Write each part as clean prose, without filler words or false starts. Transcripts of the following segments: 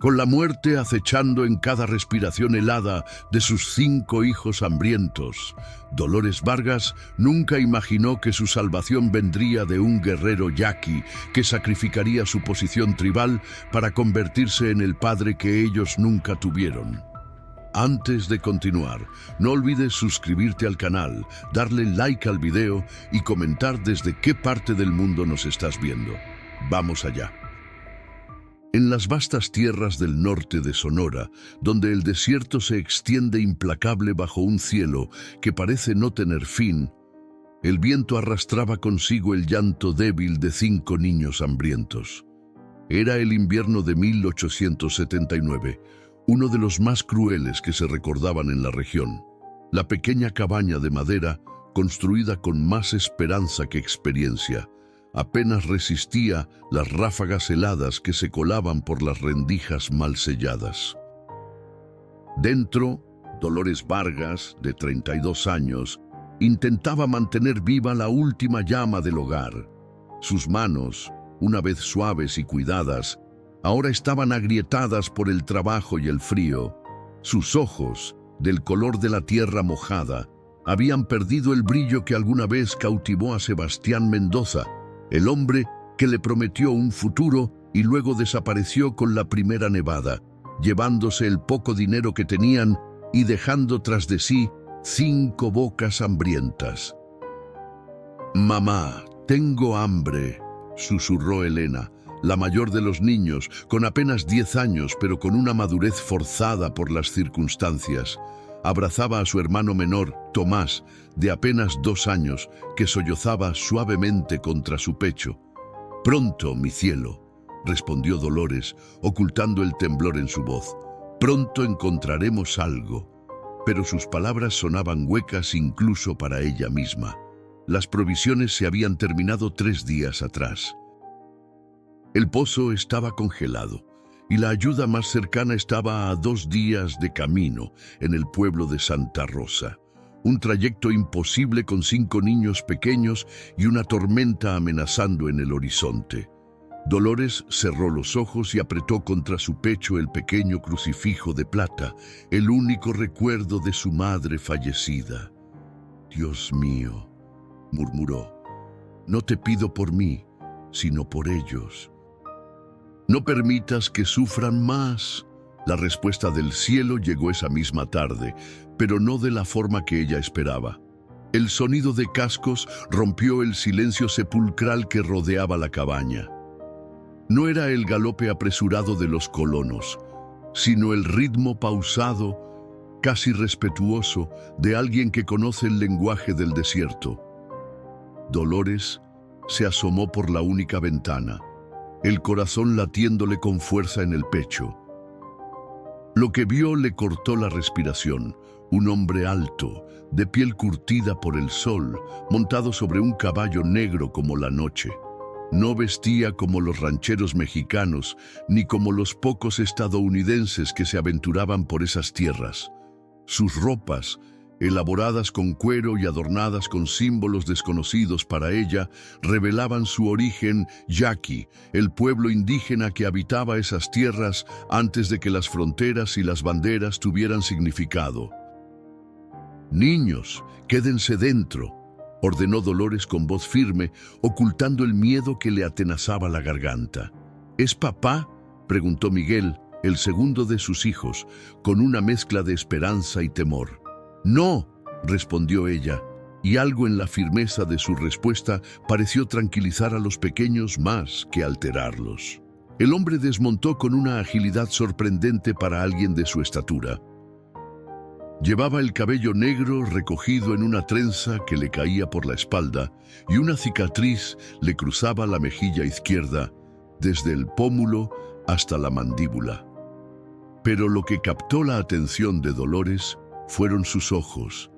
Con la muerte acechando en cada respiración helada de sus 5 hijos hambrientos, Dolores Vargas nunca imaginó que su salvación vendría de un guerrero yaqui que sacrificaría su posición tribal para convertirse en el padre que ellos nunca tuvieron. Antes de continuar, no olvides suscribirte al canal, darle like al video y comentar desde qué parte del mundo nos estás viendo. Vamos allá. En las vastas tierras del norte de Sonora, donde el desierto se extiende implacable bajo un cielo que parece no tener fin, el viento arrastraba consigo el llanto débil de 5 niños hambrientos. Era el invierno de 1879, uno de los más crueles que se recordaban en la región. La pequeña cabaña de madera, construida con más esperanza que experiencia, apenas resistía las ráfagas heladas que se colaban por las rendijas mal selladas. Dentro, Dolores Vargas, de 32 años, intentaba mantener viva la última llama del hogar. Sus manos, una vez suaves y cuidadas, ahora estaban agrietadas por el trabajo y el frío. Sus ojos, del color de la tierra mojada, habían perdido el brillo que alguna vez cautivó a Sebastián Mendoza, el hombre que le prometió un futuro y luego desapareció con la primera nevada, llevándose el poco dinero que tenían y dejando tras de sí 5 bocas hambrientas. «Mamá, tengo hambre», susurró Elena, la mayor de los niños, con apenas 10 años, pero con una madurez forzada por las circunstancias. Abrazaba a su hermano menor, Tomás, de apenas 2 años, que sollozaba suavemente contra su pecho. «Pronto, mi cielo», respondió Dolores, ocultando el temblor en su voz. «Pronto encontraremos algo». Pero sus palabras sonaban huecas incluso para ella misma. Las provisiones se habían terminado 3 días atrás. El pozo estaba congelado y la ayuda más cercana estaba a 2 días de camino, en el pueblo de Santa Rosa. Un trayecto imposible con 5 niños pequeños y una tormenta amenazando en el horizonte. Dolores cerró los ojos y apretó contra su pecho el pequeño crucifijo de plata, el único recuerdo de su madre fallecida. «Dios mío», murmuró, «no te pido por mí, sino por ellos. No permitas que sufran más». La respuesta del cielo llegó esa misma tarde, pero no de la forma que ella esperaba. El sonido de cascos rompió el silencio sepulcral que rodeaba la cabaña. No era el galope apresurado de los colonos, sino el ritmo pausado, casi respetuoso, de alguien que conoce el lenguaje del desierto. Dolores se asomó por la única ventana, el corazón latiéndole con fuerza en el pecho. Lo que vio le cortó la respiración. Un hombre alto, de piel curtida por el sol, montado sobre un caballo negro como la noche. No vestía como los rancheros mexicanos, ni como los pocos estadounidenses que se aventuraban por esas tierras. Sus ropas, elaboradas con cuero y adornadas con símbolos desconocidos para ella, revelaban su origen yaqui, el pueblo indígena que habitaba esas tierras antes de que las fronteras y las banderas tuvieran significado. «Niños, quédense dentro», ordenó Dolores con voz firme, ocultando el miedo que le atenazaba la garganta. «¿Es papá?», preguntó Miguel, el segundo de sus hijos, con una mezcla de esperanza y temor. «No», respondió ella, y algo en la firmeza de su respuesta pareció tranquilizar a los pequeños más que alterarlos. El hombre desmontó con una agilidad sorprendente para alguien de su estatura. Llevaba el cabello negro recogido en una trenza que le caía por la espalda y una cicatriz le cruzaba la mejilla izquierda, desde el pómulo hasta la mandíbula. Pero lo que captó la atención de Dolores fueron sus ojos,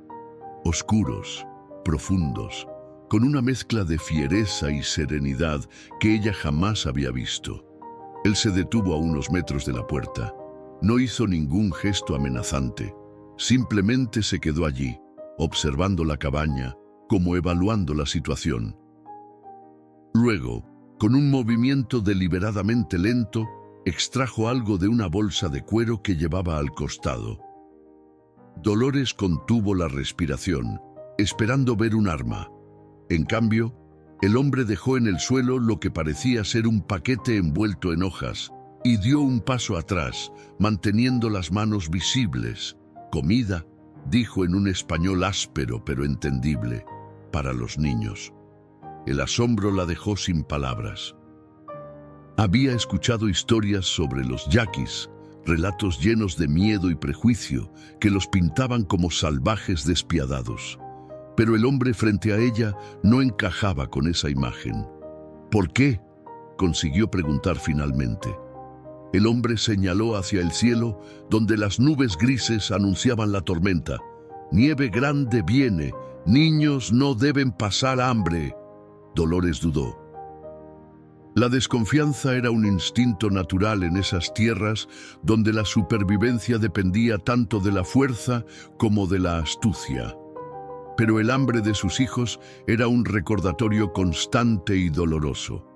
oscuros, profundos, con una mezcla de fiereza y serenidad que ella jamás había visto. Él se detuvo a unos metros de la puerta. No hizo ningún gesto amenazante. Simplemente se quedó allí, observando la cabaña, como evaluando la situación. Luego, con un movimiento deliberadamente lento, extrajo algo de una bolsa de cuero que llevaba al costado. Dolores contuvo la respiración, esperando ver un arma. En cambio, el hombre dejó en el suelo lo que parecía ser un paquete envuelto en hojas y dio un paso atrás, manteniendo las manos visibles. «Comida», dijo en un español áspero pero entendible, para los niños. El asombro la dejó sin palabras. Había escuchado historias sobre los yaquis, relatos llenos de miedo y prejuicio que los pintaban como salvajes despiadados. Pero el hombre frente a ella no encajaba con esa imagen. «¿Por qué?», consiguió preguntar finalmente. El hombre señaló hacia el cielo, donde las nubes grises anunciaban la tormenta. «Nieve grande viene, niños no deben pasar hambre». Dolores dudó. La desconfianza era un instinto natural en esas tierras donde la supervivencia dependía tanto de la fuerza como de la astucia. Pero el hambre de sus hijos era un recordatorio constante y doloroso.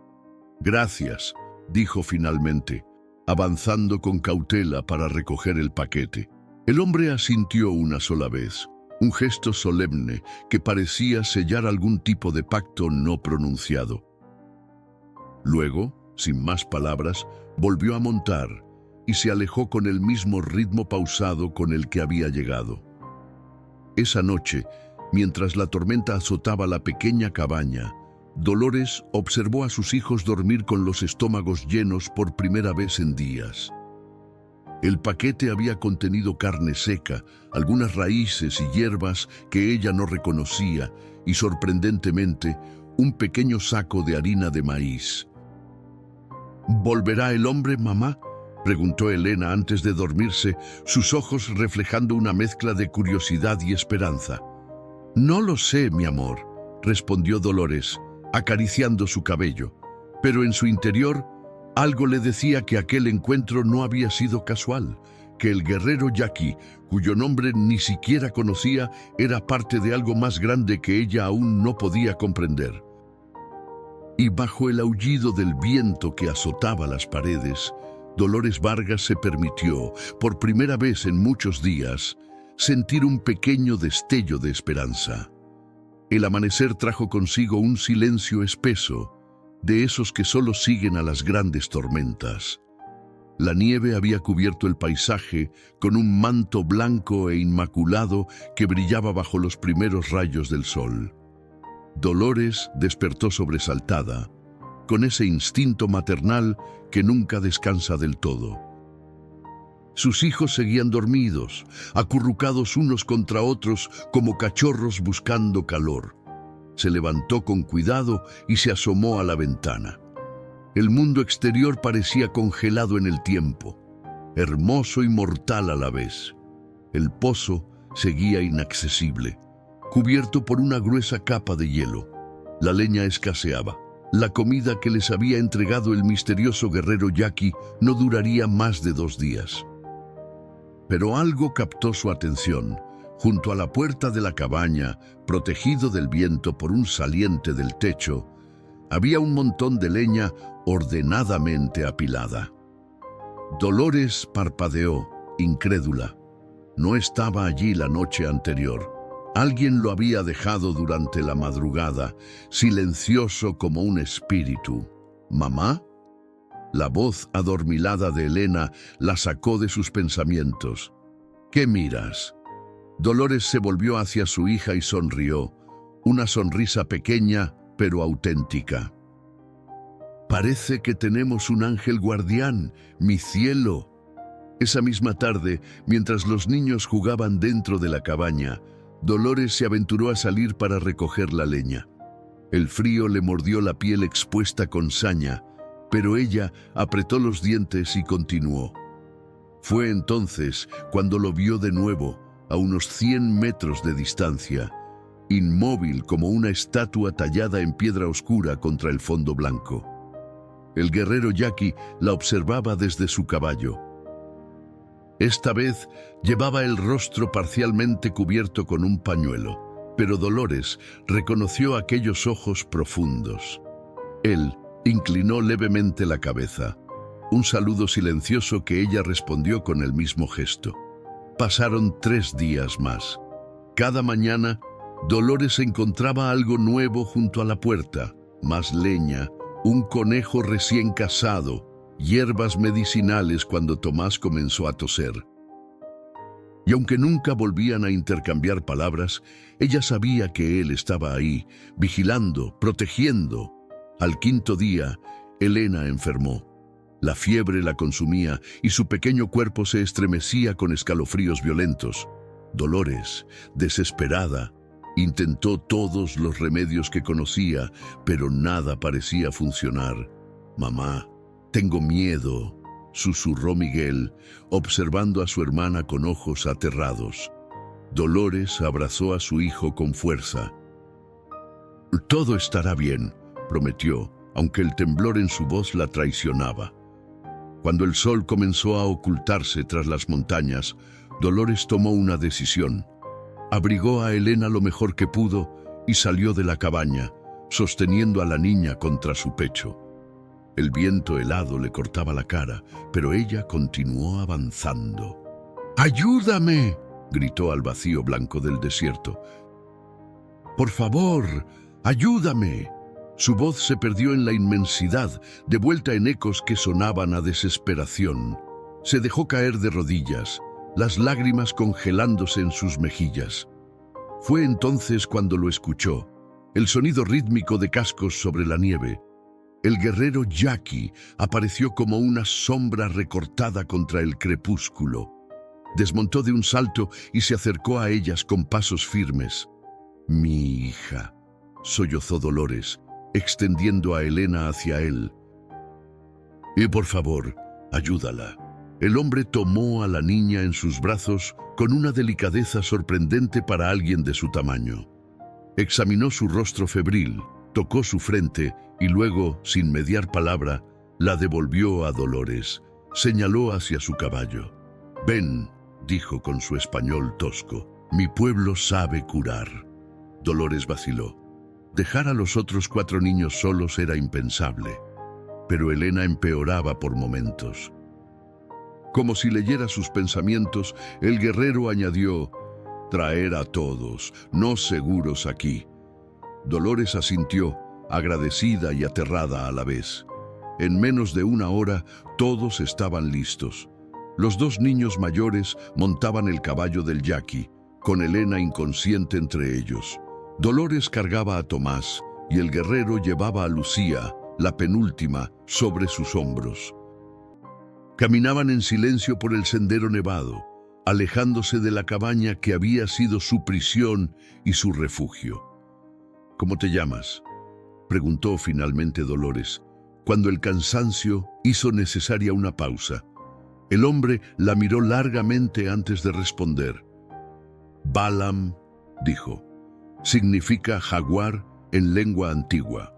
«Gracias», dijo finalmente, avanzando con cautela para recoger el paquete. El hombre asintió una sola vez, un gesto solemne que parecía sellar algún tipo de pacto no pronunciado. Luego, sin más palabras, volvió a montar y se alejó con el mismo ritmo pausado con el que había llegado. Esa noche, mientras la tormenta azotaba la pequeña cabaña, Dolores observó a sus hijos dormir con los estómagos llenos por primera vez en días. El paquete había contenido carne seca, algunas raíces y hierbas que ella no reconocía y, sorprendentemente, un pequeño saco de harina de maíz. «¿Volverá el hombre, mamá?», preguntó Elena antes de dormirse, sus ojos reflejando una mezcla de curiosidad y esperanza. «No lo sé, mi amor», respondió Dolores, acariciando su cabello, pero en su interior algo le decía que aquel encuentro no había sido casual, que el guerrero yaqui, cuyo nombre ni siquiera conocía, era parte de algo más grande que ella aún no podía comprender. Y bajo el aullido del viento que azotaba las paredes, Dolores Vargas se permitió, por primera vez en muchos días, sentir un pequeño destello de esperanza. El amanecer trajo consigo un silencio espeso, de esos que solo siguen a las grandes tormentas. La nieve había cubierto el paisaje con un manto blanco e inmaculado que brillaba bajo los primeros rayos del sol. Dolores despertó sobresaltada, con ese instinto maternal que nunca descansa del todo. Sus hijos seguían dormidos, acurrucados unos contra otros como cachorros buscando calor. Se levantó con cuidado y se asomó a la ventana. El mundo exterior parecía congelado en el tiempo, hermoso y mortal a la vez. El pozo seguía inaccesible, cubierto por una gruesa capa de hielo. La leña escaseaba. La comida que les había entregado el misterioso guerrero yaqui no duraría más de 2 días. Pero algo captó su atención. Junto a la puerta de la cabaña, protegido del viento por un saliente del techo, había un montón de leña ordenadamente apilada. Dolores parpadeó, incrédula. No estaba allí la noche anterior. Alguien lo había dejado durante la madrugada, silencioso como un espíritu. ¿Mamá? La voz adormilada de Elena la sacó de sus pensamientos. ¿Qué miras? Dolores se volvió hacia su hija y sonrió, una sonrisa pequeña pero auténtica. «Parece que tenemos un ángel guardián, mi cielo». Esa misma tarde, mientras los niños jugaban dentro de la cabaña, Dolores se aventuró a salir para recoger la leña. El frío le mordió la piel expuesta con saña, pero ella apretó los dientes y continuó. Fue entonces cuando lo vio de nuevo, a unos 100 metros de distancia, inmóvil como una estatua tallada en piedra oscura contra el fondo blanco. El guerrero yaqui la observaba desde su caballo. Esta vez llevaba el rostro parcialmente cubierto con un pañuelo, pero Dolores reconoció aquellos ojos profundos. Él inclinó levemente la cabeza. un saludo silencioso que ella respondió con el mismo gesto. Pasaron 3 días más. Cada mañana, Dolores encontraba algo nuevo junto a la puerta: más leña, un conejo recién cazado, hierbas medicinales cuando Tomás comenzó a toser. Y aunque nunca volvían a intercambiar palabras, ella sabía que él estaba ahí, vigilando, protegiendo. Al 5.º día, Elena enfermó. La fiebre la consumía y su pequeño cuerpo se estremecía con escalofríos violentos. Dolores, desesperada, intentó todos los remedios que conocía, pero nada parecía funcionar. «Mamá, tengo miedo», susurró Miguel, observando a su hermana con ojos aterrados. Dolores abrazó a su hijo con fuerza. «Todo estará bien», prometió, aunque el temblor en su voz la traicionaba. Cuando el sol comenzó a ocultarse tras las montañas, Dolores tomó una decisión. Abrigó a Elena lo mejor que pudo y salió de la cabaña, sosteniendo a la niña contra su pecho. El viento helado le cortaba la cara, pero ella continuó avanzando. «¡Ayúdame!», gritó al vacío blanco del desierto. «Por favor, ayúdame». Su voz se perdió en la inmensidad, de vuelta en ecos que sonaban a desesperación. Se dejó caer de rodillas, las lágrimas congelándose en sus mejillas. Fue entonces cuando lo escuchó, el sonido rítmico de cascos sobre la nieve. El guerrero Jackie apareció como una sombra recortada contra el crepúsculo. Desmontó de un salto y se acercó a ellas con pasos firmes. «Mi hija», sollozó Dolores, extendiendo a Elena hacia él. «Y por favor, ayúdala». El hombre tomó a la niña en sus brazos con una delicadeza sorprendente para alguien de su tamaño. Examinó su rostro febril, tocó su frente y luego, sin mediar palabra, la devolvió a Dolores. Señaló hacia su caballo. «Ven», dijo con su español tosco, «mi pueblo sabe curar». Dolores vaciló. Dejar a los otros 4 niños solos era impensable, pero Elena empeoraba por momentos. Como si leyera sus pensamientos, el guerrero añadió: «Traer a todos, no seguros aquí». Dolores asintió, agradecida y aterrada a la vez. En menos de 1 hora, todos estaban listos. Los 2 niños mayores montaban el caballo del Jackie, con Elena inconsciente entre ellos. Dolores cargaba a Tomás y el guerrero llevaba a Lucía, la penúltima, sobre sus hombros. Caminaban en silencio por el sendero nevado, alejándose de la cabaña que había sido su prisión y su refugio. «¿Cómo te llamas?», preguntó finalmente Dolores, cuando el cansancio hizo necesaria una pausa. El hombre la miró largamente antes de responder. «Balaam», dijo. Significa jaguar en lengua antigua.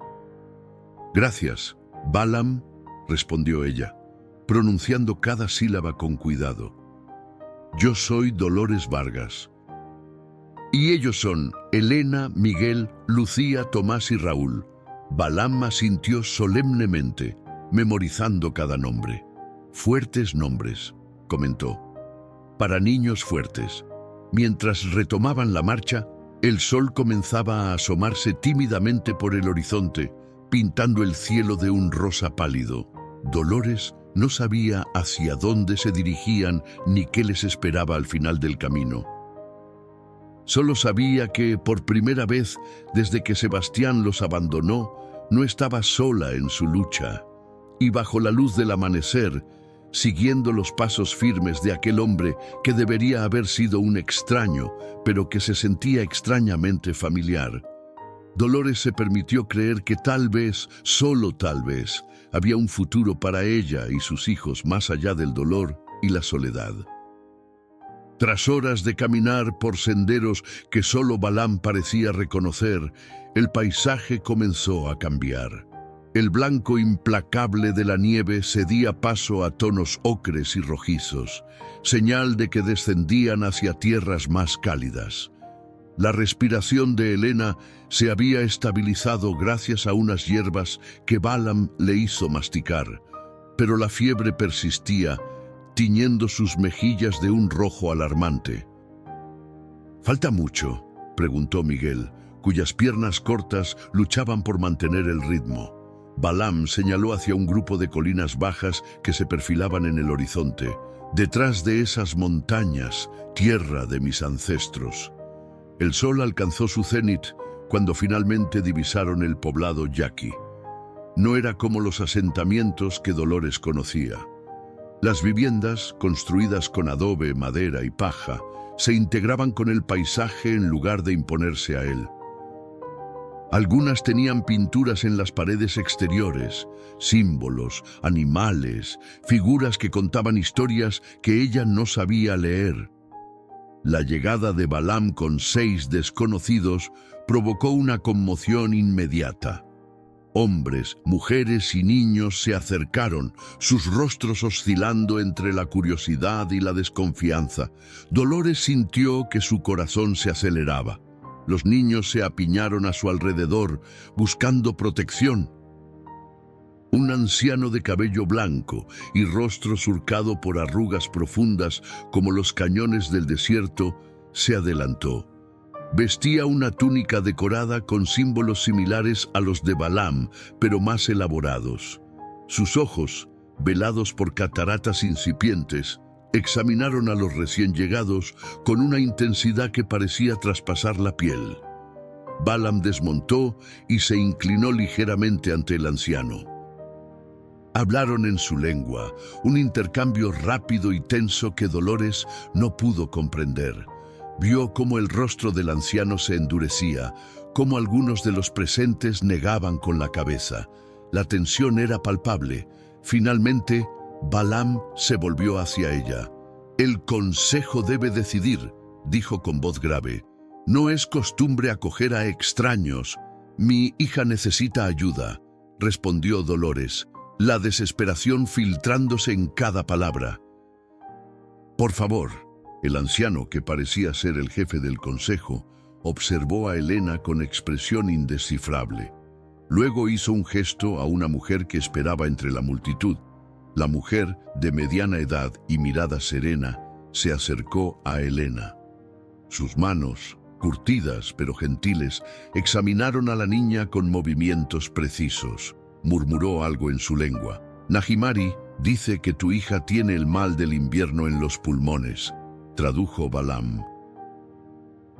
«Gracias, Balaam», respondió ella, pronunciando cada sílaba con cuidado. «Yo soy Dolores Vargas». «Y ellos son Elena, Miguel, Lucía, Tomás y Raúl». Balaam asintió solemnemente, memorizando cada nombre. «Fuertes nombres», comentó. «Para niños fuertes». Mientras retomaban la marcha, el sol comenzaba a asomarse tímidamente por el horizonte, pintando el cielo de un rosa pálido. Dolores no sabía hacia dónde se dirigían ni qué les esperaba al final del camino. Solo sabía que, por primera vez desde que Sebastián los abandonó, no estaba sola en su lucha. Y bajo la luz del amanecer, siguiendo los pasos firmes de aquel hombre que debería haber sido un extraño, pero que se sentía extrañamente familiar, Dolores se permitió creer que tal vez, solo tal vez, había un futuro para ella y sus hijos más allá del dolor y la soledad. Tras horas de caminar por senderos que solo Balaam parecía reconocer, el paisaje comenzó a cambiar. El blanco implacable de la nieve cedía paso a tonos ocres y rojizos, señal de que descendían hacia tierras más cálidas. La respiración de Elena se había estabilizado gracias a unas hierbas que Balaam le hizo masticar. pero la fiebre persistía, tiñendo sus mejillas de un rojo alarmante. —¿Falta mucho? —preguntó Miguel, cuyas piernas cortas luchaban por mantener el ritmo. Balaam señaló hacia un grupo de colinas bajas que se perfilaban en el horizonte. Detrás de esas montañas, tierra de mis ancestros. El sol alcanzó su cenit cuando finalmente divisaron el poblado yaqui. No era como los asentamientos que Dolores conocía. Las viviendas, construidas con adobe, madera y paja, se integraban con el paisaje en lugar de imponerse a él. Algunas tenían pinturas en las paredes exteriores, símbolos, animales, figuras que contaban historias que ella no sabía leer. La llegada de Balaam con 6 desconocidos provocó una conmoción inmediata. Hombres, mujeres y niños se acercaron, sus rostros oscilando entre la curiosidad y la desconfianza. Dolores sintió que su corazón se aceleraba. Los niños se apiñaron a su alrededor, buscando protección. Un anciano de cabello blanco y rostro surcado por arrugas profundas como los cañones del desierto, se adelantó. Vestía una túnica decorada con símbolos similares a los de Balaam, pero más elaborados. Sus ojos, velados por cataratas incipientes, examinaron a los recién llegados con una intensidad que parecía traspasar la piel. Balaam desmontó y se inclinó ligeramente ante el anciano. Hablaron en su lengua, un intercambio rápido y tenso que Dolores no pudo comprender. Vio cómo el rostro del anciano se endurecía, cómo algunos de los presentes negaban con la cabeza. La tensión era palpable. Finalmente, Balaam se volvió hacia ella. «El consejo debe decidir», dijo con voz grave. «No es costumbre acoger a extraños. Mi hija necesita ayuda», respondió Dolores, la desesperación filtrándose en cada palabra. «Por favor». El anciano, que parecía ser el jefe del consejo, observó a Helena con expresión indescifrable. Luego hizo un gesto a una mujer que esperaba entre la multitud. La mujer, de mediana edad y mirada serena, se acercó a Helena. Sus manos, curtidas pero gentiles, examinaron a la niña con movimientos precisos. Murmuró algo en su lengua. «Nahimari dice que tu hija tiene el mal del invierno en los pulmones», tradujo Balaam.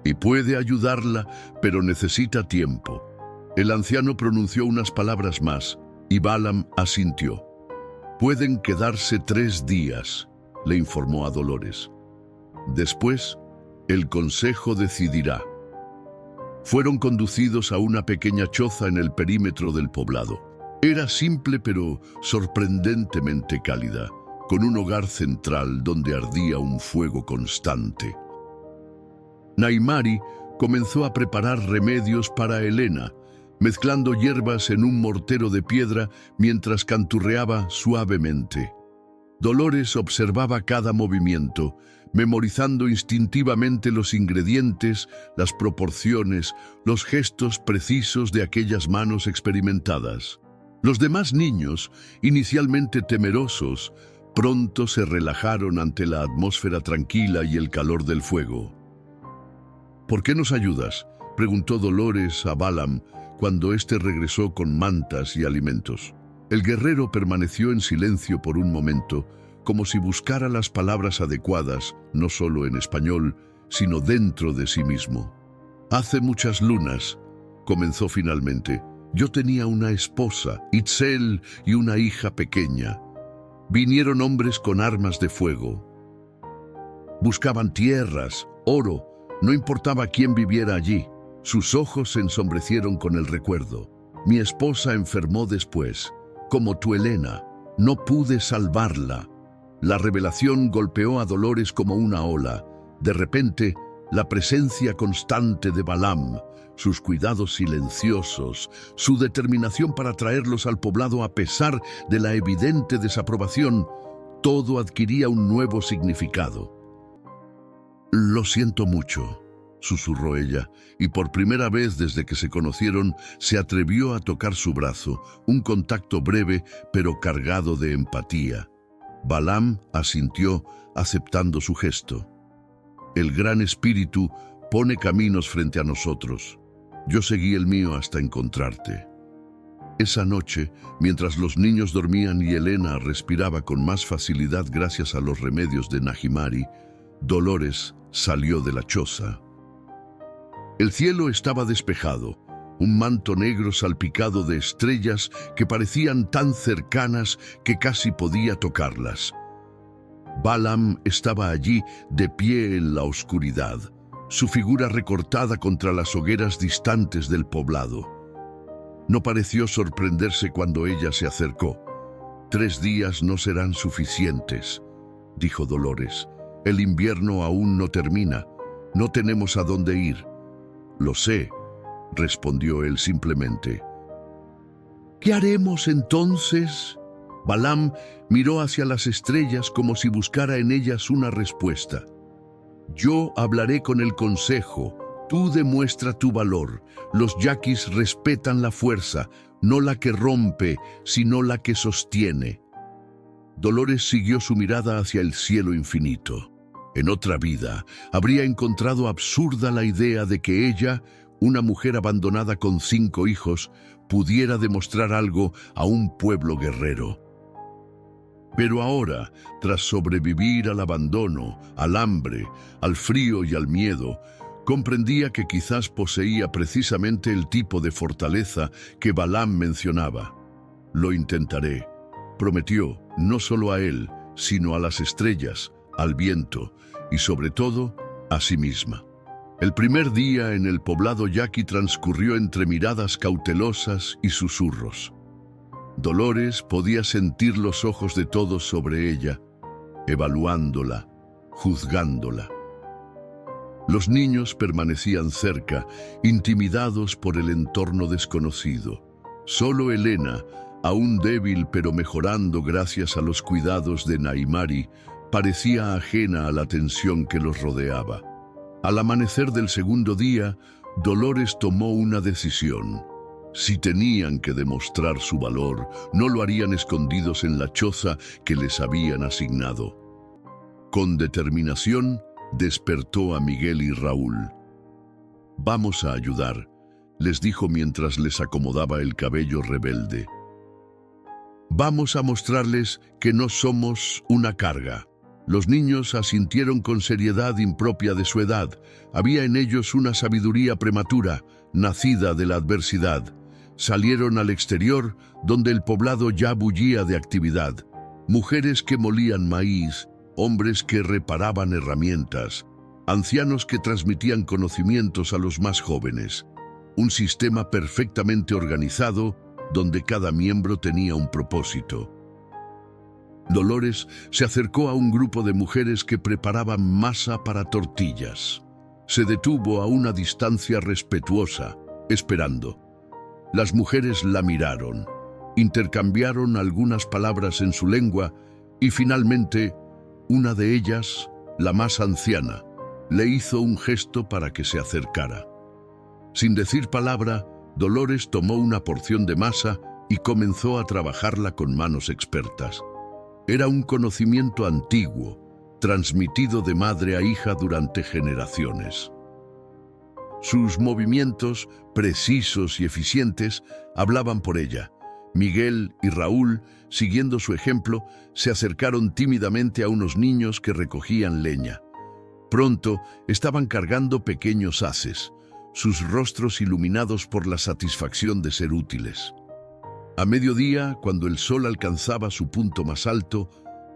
«Y puede ayudarla, pero necesita tiempo». El anciano pronunció unas palabras más, y Balaam asintió. «Pueden quedarse 3 días», le informó a Dolores. «Después, el consejo decidirá». Fueron conducidos a una pequeña choza en el perímetro del poblado. Era simple pero sorprendentemente cálida, con un hogar central donde ardía un fuego constante. Nahimari comenzó a preparar remedios para Helena, mezclando hierbas en un mortero de piedra mientras canturreaba suavemente. Dolores observaba cada movimiento, memorizando instintivamente los ingredientes, las proporciones, los gestos precisos de aquellas manos experimentadas. Los demás niños, inicialmente temerosos, pronto se relajaron ante la atmósfera tranquila y el calor del fuego. «¿Por qué nos ayudas?», preguntó Dolores a Balaam cuando éste regresó con mantas y alimentos. El guerrero permaneció en silencio por un momento, como si buscara las palabras adecuadas, no solo en español, sino dentro de sí mismo. «Hace muchas lunas», comenzó finalmente, «yo tenía una esposa, Itzel, y una hija pequeña. Vinieron hombres con armas de fuego. Buscaban tierras, oro, no importaba quién viviera allí. Sus ojos se ensombrecieron con el recuerdo. Mi esposa enfermó después, como tu Helena. No pude salvarla». La revelación golpeó a Dolores como una ola. De repente, la presencia constante de Balaam, sus cuidados silenciosos, su determinación para traerlos al poblado a pesar de la evidente desaprobación, todo adquiría un nuevo significado. «Lo siento mucho», susurró ella, y por primera vez desde que se conocieron se atrevió a tocar su brazo, un contacto breve pero cargado de empatía. Balaam asintió, aceptando su gesto. El Gran Espíritu pone caminos frente a nosotros. Yo seguí el mío hasta encontrarte. Esa noche, mientras los niños dormían y Elena respiraba con más facilidad gracias a los remedios de Nahimari, Dolores salió de la choza. El cielo estaba despejado, un manto negro salpicado de estrellas que parecían tan cercanas que casi podía tocarlas. Balaam estaba allí de pie en la oscuridad, su figura recortada contra las hogueras distantes del poblado. No pareció sorprenderse cuando ella se acercó. 3 días no serán suficientes, dijo Dolores. El invierno aún no termina. No tenemos a dónde ir. Lo sé, respondió él simplemente. ¿Qué haremos entonces? Balaam miró hacia las estrellas como si buscara en ellas una respuesta. Yo hablaré con el consejo. Tú demuestra tu valor. Los yaquis respetan la fuerza, no la que rompe, sino la que sostiene. Dolores siguió su mirada hacia el cielo infinito. En otra vida, habría encontrado absurda la idea de que ella, una mujer abandonada con 5 hijos, pudiera demostrar algo a un pueblo guerrero. Pero ahora, tras sobrevivir al abandono, al hambre, al frío y al miedo, comprendía que quizás poseía precisamente el tipo de fortaleza que Balaam mencionaba. Lo intentaré, prometió, no solo a él, sino a las estrellas, al viento y sobre todo a sí misma. El primer día en el poblado yaqui transcurrió entre miradas cautelosas y susurros. Dolores podía sentir los ojos de todos sobre ella, evaluándola, juzgándola. Los niños permanecían cerca, intimidados por el entorno desconocido. Solo Elena, aún débil pero mejorando gracias a los cuidados de Nahimari, parecía ajena a la tensión que los rodeaba. Al amanecer del segundo día, Dolores tomó una decisión. Si tenían que demostrar su valor, no lo harían escondidos en la choza que les habían asignado. Con determinación, despertó a Miguel y Raúl. «Vamos a ayudar», les dijo mientras les acomodaba el cabello rebelde. «Vamos a mostrarles que no somos una carga». Los niños asintieron con seriedad impropia de su edad. Había en ellos una sabiduría prematura, nacida de la adversidad. Salieron al exterior, donde el poblado ya bullía de actividad. Mujeres que molían maíz, hombres que reparaban herramientas, ancianos que transmitían conocimientos a los más jóvenes. Un sistema perfectamente organizado, donde cada miembro tenía un propósito. Dolores se acercó a un grupo de mujeres que preparaban masa para tortillas. Se detuvo a una distancia respetuosa, esperando. Las mujeres la miraron, intercambiaron algunas palabras en su lengua y finalmente, una de ellas, la más anciana, le hizo un gesto para que se acercara. Sin decir palabra, Dolores tomó una porción de masa y comenzó a trabajarla con manos expertas. Era un conocimiento antiguo, transmitido de madre a hija durante generaciones. Sus movimientos, precisos y eficientes, hablaban por ella. Miguel y Raúl, siguiendo su ejemplo, se acercaron tímidamente a unos niños que recogían leña. Pronto estaban cargando pequeños haces, sus rostros iluminados por la satisfacción de ser útiles. A mediodía, cuando el sol alcanzaba su punto más alto,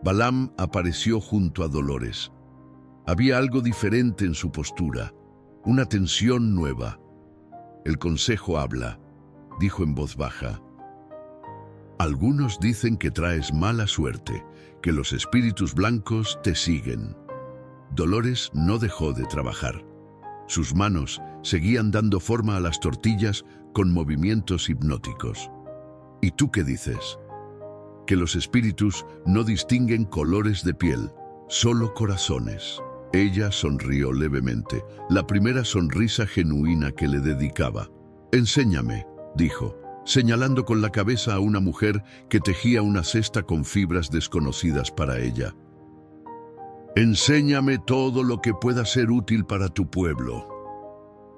Balaam apareció junto a Dolores. Había algo diferente en su postura, una tensión nueva. «El consejo habla», dijo en voz baja. «Algunos dicen que traes mala suerte, que los espíritus blancos te siguen». Dolores no dejó de trabajar. Sus manos seguían dando forma a las tortillas con movimientos hipnóticos. ¿Y tú qué dices? Que los espíritus no distinguen colores de piel, solo corazones. Ella sonrió levemente, la primera sonrisa genuina que le dedicaba. «Enséñame», dijo, señalando con la cabeza a una mujer que tejía una cesta con fibras desconocidas para ella. «Enséñame todo lo que pueda ser útil para tu pueblo».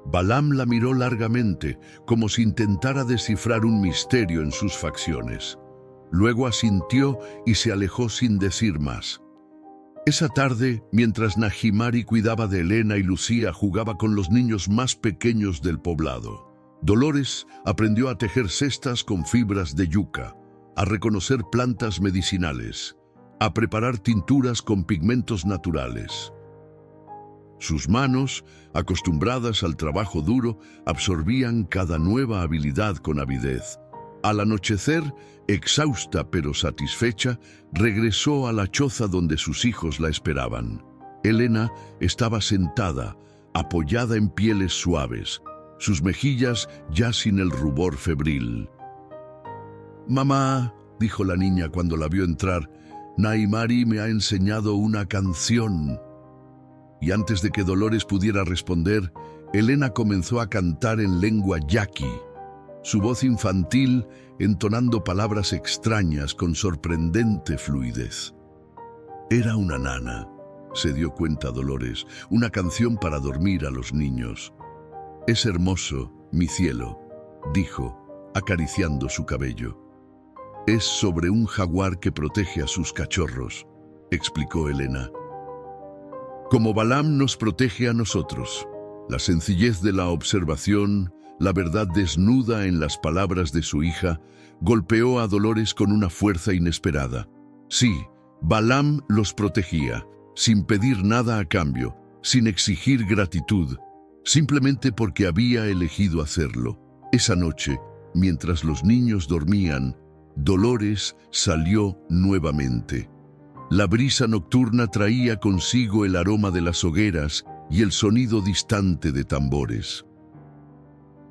Balaam la miró largamente, como si intentara descifrar un misterio en sus facciones. Luego asintió y se alejó sin decir más. Esa tarde, mientras Nahimari cuidaba de Elena y Lucía jugaba con los niños más pequeños del poblado, Dolores aprendió a tejer cestas con fibras de yuca, a reconocer plantas medicinales, a preparar tinturas con pigmentos naturales. Sus manos, acostumbradas al trabajo duro, absorbían cada nueva habilidad con avidez. Al anochecer, exhausta pero satisfecha, regresó a la choza donde sus hijos la esperaban. Elena estaba sentada, apoyada en pieles suaves, sus mejillas ya sin el rubor febril. «Mamá», dijo la niña cuando la vio entrar, «Nahimari me ha enseñado una canción». Y antes de que Dolores pudiera responder, Elena comenzó a cantar en lengua yaqui, su voz infantil entonando palabras extrañas con sorprendente fluidez. Era una nana, se dio cuenta Dolores, una canción para dormir a los niños. «Es hermoso, mi cielo», dijo, acariciando su cabello. «Es sobre un jaguar que protege a sus cachorros», explicó Elena. «Como Balaam nos protege a nosotros». La sencillez de la observación, la verdad desnuda en las palabras de su hija, golpeó a Dolores con una fuerza inesperada. Sí, Balaam los protegía, sin pedir nada a cambio, sin exigir gratitud, simplemente porque había elegido hacerlo. Esa noche, mientras los niños dormían, Dolores salió nuevamente. La brisa nocturna traía consigo el aroma de las hogueras y el sonido distante de tambores.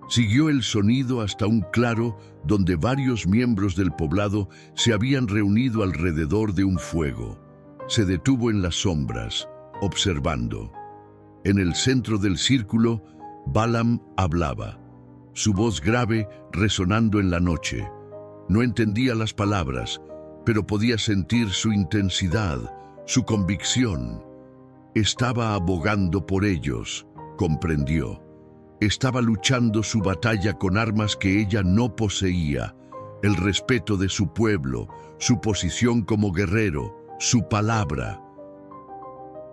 Siguió el sonido hasta un claro donde varios miembros del poblado se habían reunido alrededor de un fuego. Se detuvo en las sombras, observando. En el centro del círculo, Balaam hablaba, su voz grave resonando en la noche. No entendía las palabras, pero podía sentir su intensidad, su convicción. Estaba abogando por ellos, comprendió. Estaba luchando su batalla con armas que ella no poseía, el respeto de su pueblo, su posición como guerrero, su palabra.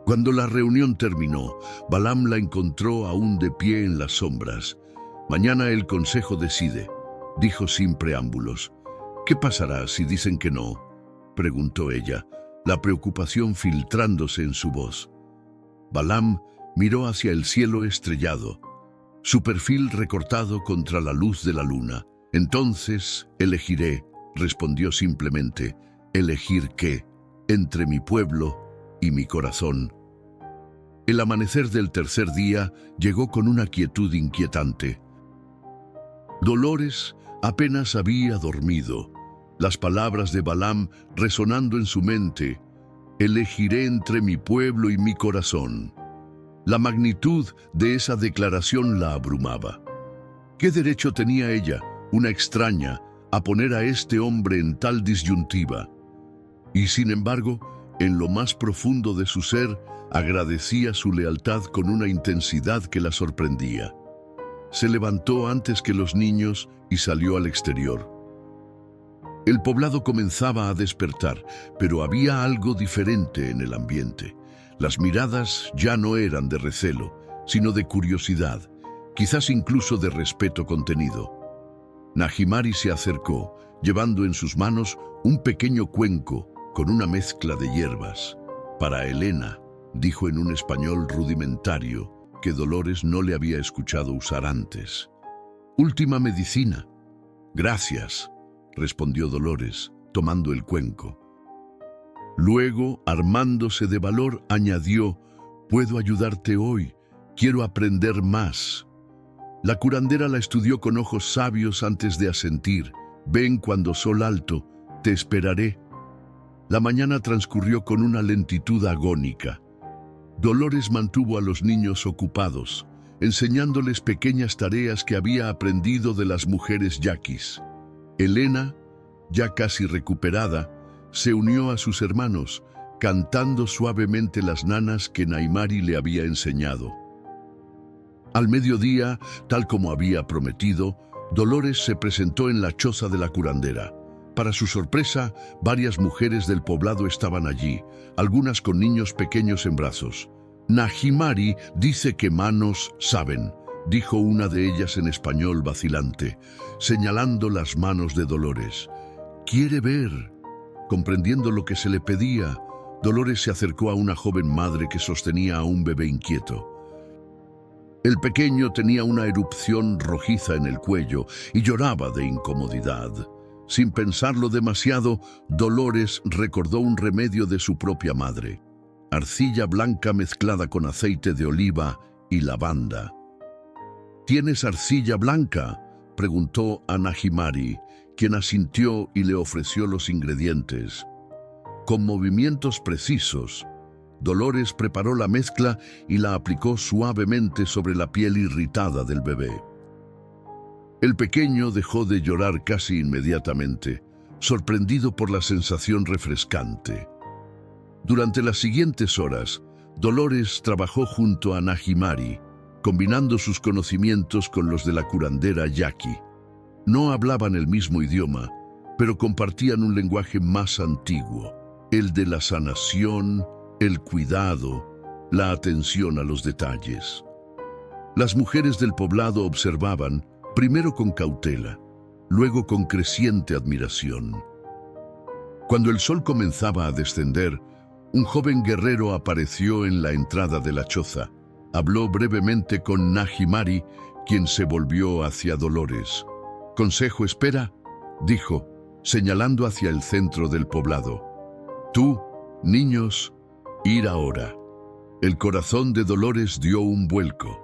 Cuando la reunión terminó, Balaam la encontró aún de pie en las sombras. «Mañana el consejo decide», dijo sin preámbulos. «¿Qué pasará si dicen que no?», preguntó ella, la preocupación filtrándose en su voz. Balaam miró hacia el cielo estrellado, su perfil recortado contra la luz de la luna. «Entonces elegiré», respondió simplemente. «¿Elegir qué? Entre mi pueblo y mi corazón». El amanecer del tercer día llegó con una quietud inquietante. Dolores apenas había dormido. Las palabras de Balaam resonando en su mente: «Elegiré entre mi pueblo y mi corazón». La magnitud de esa declaración la abrumaba. ¿Qué derecho tenía ella, una extraña, a poner a este hombre en tal disyuntiva? Y sin embargo, en lo más profundo de su ser, agradecía su lealtad con una intensidad que la sorprendía. Se levantó antes que los niños y salió al exterior. El poblado comenzaba a despertar, pero había algo diferente en el ambiente. Las miradas ya no eran de recelo, sino de curiosidad, quizás incluso de respeto contenido. Nahimari se acercó, llevando en sus manos un pequeño cuenco con una mezcla de hierbas. «Para Elena», dijo en un español rudimentario que Dolores no le había escuchado usar antes. «Última medicina». «Gracias», respondió Dolores, tomando el cuenco. Luego, armándose de valor, añadió: «Puedo ayudarte hoy, quiero aprender más». La curandera la estudió con ojos sabios antes de asentir. «Ven cuando sol alto, te esperaré». La mañana transcurrió con una lentitud agónica. Dolores mantuvo a los niños ocupados, enseñándoles pequeñas tareas que había aprendido de las mujeres yaquis. Elena, ya casi recuperada, se unió a sus hermanos, cantando suavemente las nanas que Naimari le había enseñado. Al mediodía, tal como había prometido, Dolores se presentó en la choza de la curandera. Para su sorpresa, varias mujeres del poblado estaban allí, algunas con niños pequeños en brazos. Najimari dice que manos saben, dijo una de ellas en español vacilante, señalando las manos de Dolores. «Quiere ver». Comprendiendo lo que se le pedía, Dolores se acercó a una joven madre que sostenía a un bebé inquieto. El pequeño tenía una erupción rojiza en el cuello y lloraba de incomodidad. Sin pensarlo demasiado, Dolores recordó un remedio de su propia madre: arcilla blanca mezclada con aceite de oliva y lavanda. «¿Tienes arcilla blanca?», preguntó a Najimari, quien asintió y le ofreció los ingredientes. Con movimientos precisos, Dolores preparó la mezcla y la aplicó suavemente sobre la piel irritada del bebé. El pequeño dejó de llorar casi inmediatamente, sorprendido por la sensación refrescante. Durante las siguientes horas, Dolores trabajó junto a Najimari, combinando sus conocimientos con los de la curandera yaqui. No hablaban el mismo idioma, pero compartían un lenguaje más antiguo, el de la sanación, el cuidado, la atención a los detalles. Las mujeres del poblado observaban, primero con cautela, luego con creciente admiración. Cuando el sol comenzaba a descender, un joven guerrero apareció en la entrada de la choza. Habló brevemente con Najimari, quien se volvió hacia Dolores. «Consejo espera», dijo, señalando hacia el centro del poblado. «Tú, niños, ir ahora». El corazón de Dolores dio un vuelco.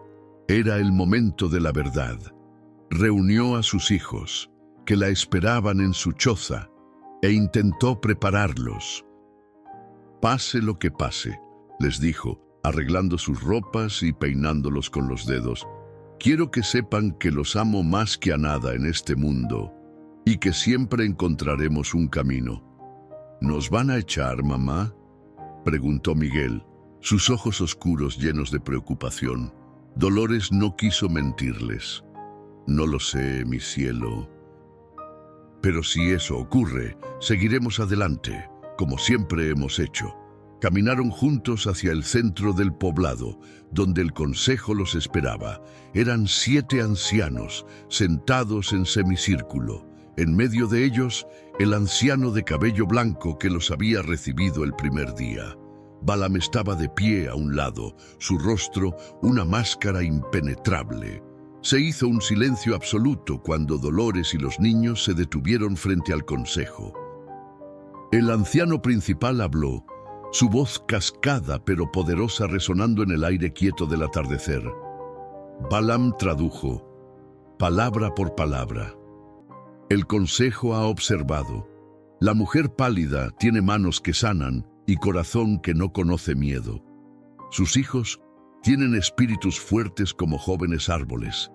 Era el momento de la verdad. Reunió a sus hijos, que la esperaban en su choza, e intentó prepararlos. «Pase lo que pase», les dijo, arreglando sus ropas y peinándolos con los dedos. «Quiero que sepan que los amo más que a nada en este mundo y que siempre encontraremos un camino». «¿Nos van a echar, mamá?», preguntó Miguel, sus ojos oscuros llenos de preocupación. Dolores no quiso mentirles. «No lo sé, mi cielo. Pero si eso ocurre, seguiremos adelante, como siempre hemos hecho». Caminaron juntos hacia el centro del poblado, donde el consejo los esperaba. Eran 7 ancianos, sentados en semicírculo. En medio de ellos, el anciano de cabello blanco que los había recibido el primer día. Balam estaba de pie a un lado, su rostro una máscara impenetrable. Se hizo un silencio absoluto cuando Dolores y los niños se detuvieron frente al consejo. El anciano principal habló, su voz cascada pero poderosa resonando en el aire quieto del atardecer. Balam tradujo, palabra por palabra. El consejo ha observado. La mujer pálida tiene manos que sanan y corazón que no conoce miedo. Sus hijos tienen espíritus fuertes como jóvenes árboles,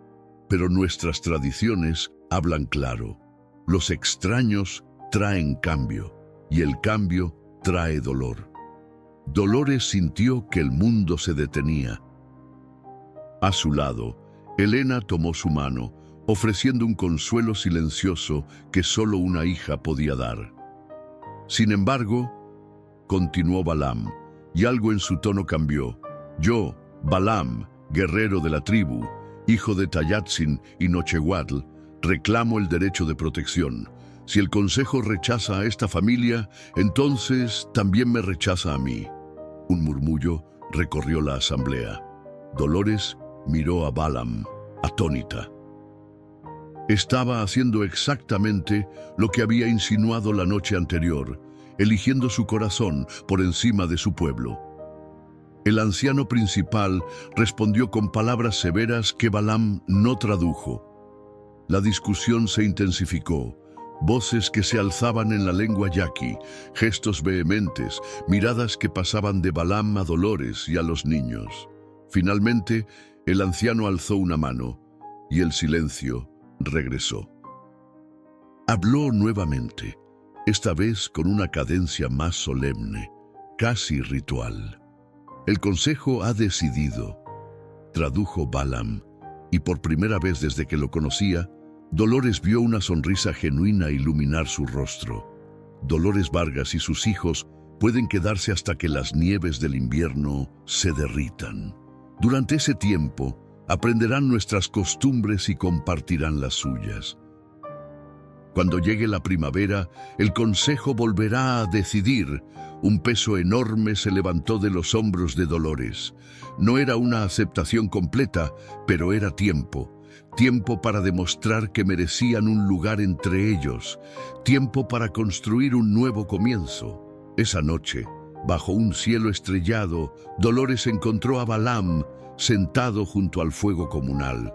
pero nuestras tradiciones hablan claro. Los extraños traen cambio y el cambio trae dolor. Dolores sintió que el mundo se detenía. A su lado, Elena tomó su mano, ofreciendo un consuelo silencioso que solo una hija podía dar. Sin embargo, continuó Balam, y algo en su tono cambió. Yo, Balam, guerrero de la tribu, hijo de Tayatzin y Nochehuatl, reclamo el derecho de protección. Si el consejo rechaza a esta familia, entonces también me rechaza a mí. Un murmullo recorrió la asamblea. Dolores miró a Balam, atónita. Estaba haciendo exactamente lo que había insinuado la noche anterior, eligiendo su corazón por encima de su pueblo. El anciano principal respondió con palabras severas que Balam no tradujo. La discusión se intensificó. Voces que se alzaban en la lengua yaqui, gestos vehementes, miradas que pasaban de Balaam a Dolores y a los niños. Finalmente, el anciano alzó una mano y el silencio regresó. Habló nuevamente, esta vez con una cadencia más solemne, casi ritual. El consejo ha decidido, tradujo Balaam, y por primera vez desde que lo conocía, Dolores vio una sonrisa genuina iluminar su rostro. Dolores Vargas y sus hijos pueden quedarse hasta que las nieves del invierno se derritan. Durante ese tiempo, aprenderán nuestras costumbres y compartirán las suyas. Cuando llegue la primavera, el consejo volverá a decidir. Un peso enorme se levantó de los hombros de Dolores. No era una aceptación completa, pero era tiempo. Tiempo para demostrar que merecían un lugar entre ellos. Tiempo para construir un nuevo comienzo. Esa noche, bajo un cielo estrellado, Dolores encontró a Balaam sentado junto al fuego comunal.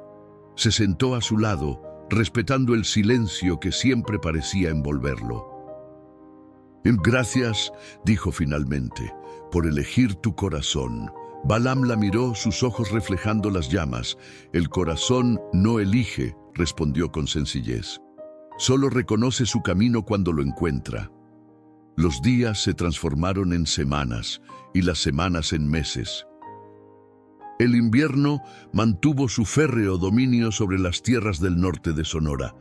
Se sentó a su lado, respetando el silencio que siempre parecía envolverlo. Gracias, dijo finalmente, por elegir tu corazón. Balaam la miró, sus ojos reflejando las llamas. El corazón no elige, respondió con sencillez. Solo reconoce su camino cuando lo encuentra. Los días se transformaron en semanas y las semanas en meses. El invierno mantuvo su férreo dominio sobre las tierras del norte de Sonora,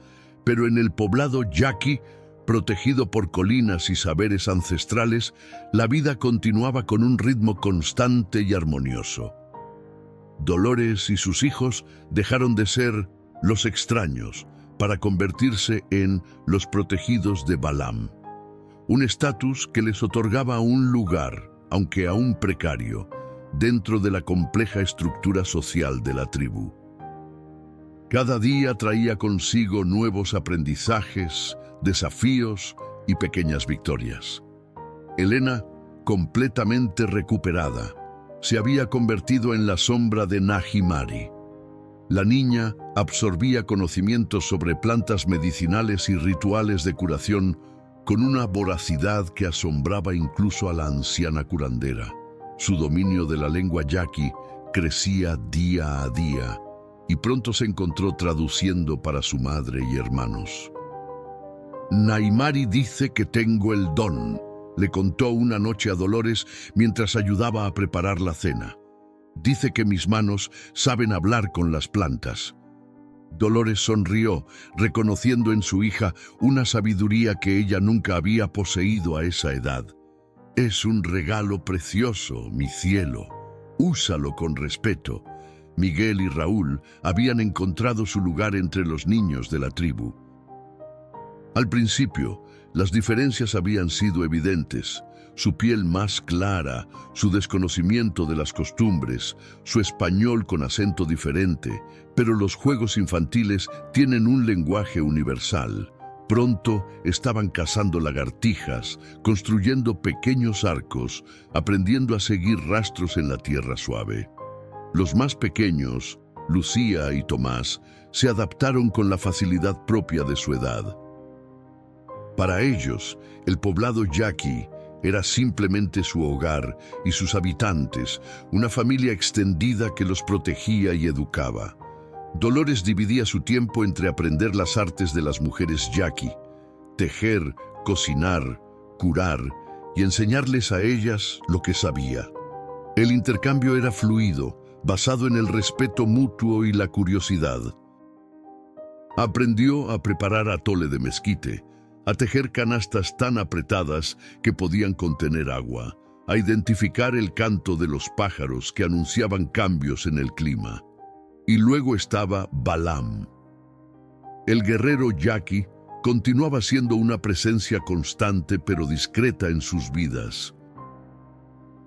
pero en el poblado yaqui, protegido por colinas y saberes ancestrales, la vida continuaba con un ritmo constante y armonioso. Dolores y sus hijos dejaron de ser los extraños para convertirse en los protegidos de Balaam, un estatus que les otorgaba un lugar, aunque aún precario, dentro de la compleja estructura social de la tribu. Cada día traía consigo nuevos aprendizajes, desafíos y pequeñas victorias. Elena, completamente recuperada, se había convertido en la sombra de Najimari. La niña absorbía conocimientos sobre plantas medicinales y rituales de curación con una voracidad que asombraba incluso a la anciana curandera. Su dominio de la lengua yaqui crecía día a día y pronto se encontró traduciendo para su madre y hermanos. Naimari dice que tengo el don, le contó una noche a Dolores mientras ayudaba a preparar la cena. Dice que mis manos saben hablar con las plantas. Dolores sonrió, reconociendo en su hija una sabiduría que ella nunca había poseído a esa edad. Es un regalo precioso, mi cielo. Úsalo con respeto. Miguel y Raúl habían encontrado su lugar entre los niños de la tribu. Al principio, las diferencias habían sido evidentes. Su piel más clara, su desconocimiento de las costumbres, su español con acento diferente, pero los juegos infantiles tienen un lenguaje universal. Pronto estaban cazando lagartijas, construyendo pequeños arcos, aprendiendo a seguir rastros en la tierra suave. Los más pequeños, Lucía y Tomás, se adaptaron con la facilidad propia de su edad. Para ellos, el poblado yaqui era simplemente su hogar y sus habitantes, una familia extendida que los protegía y educaba. Dolores dividía su tiempo entre aprender las artes de las mujeres yaqui, tejer, cocinar, curar y enseñarles a ellas lo que sabía. El intercambio era fluido, basado en el respeto mutuo y la curiosidad. Aprendió a preparar atole de mezquite, a tejer canastas tan apretadas que podían contener agua, a identificar el canto de los pájaros que anunciaban cambios en el clima. Y luego estaba Balaam. El guerrero yaqui continuaba siendo una presencia constante pero discreta en sus vidas.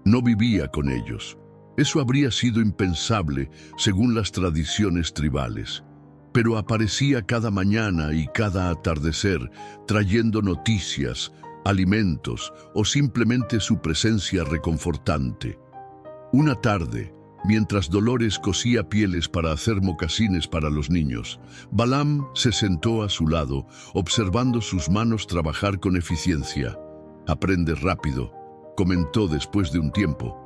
No vivía con ellos. Eso habría sido impensable según las tradiciones tribales. Pero aparecía cada mañana y cada atardecer, trayendo noticias, alimentos o simplemente su presencia reconfortante. Una tarde, mientras Dolores cosía pieles para hacer mocasines para los niños. Balaam se sentó a su lado, observando sus manos trabajar con eficiencia. «Aprendes rápido», comentó después de un tiempo.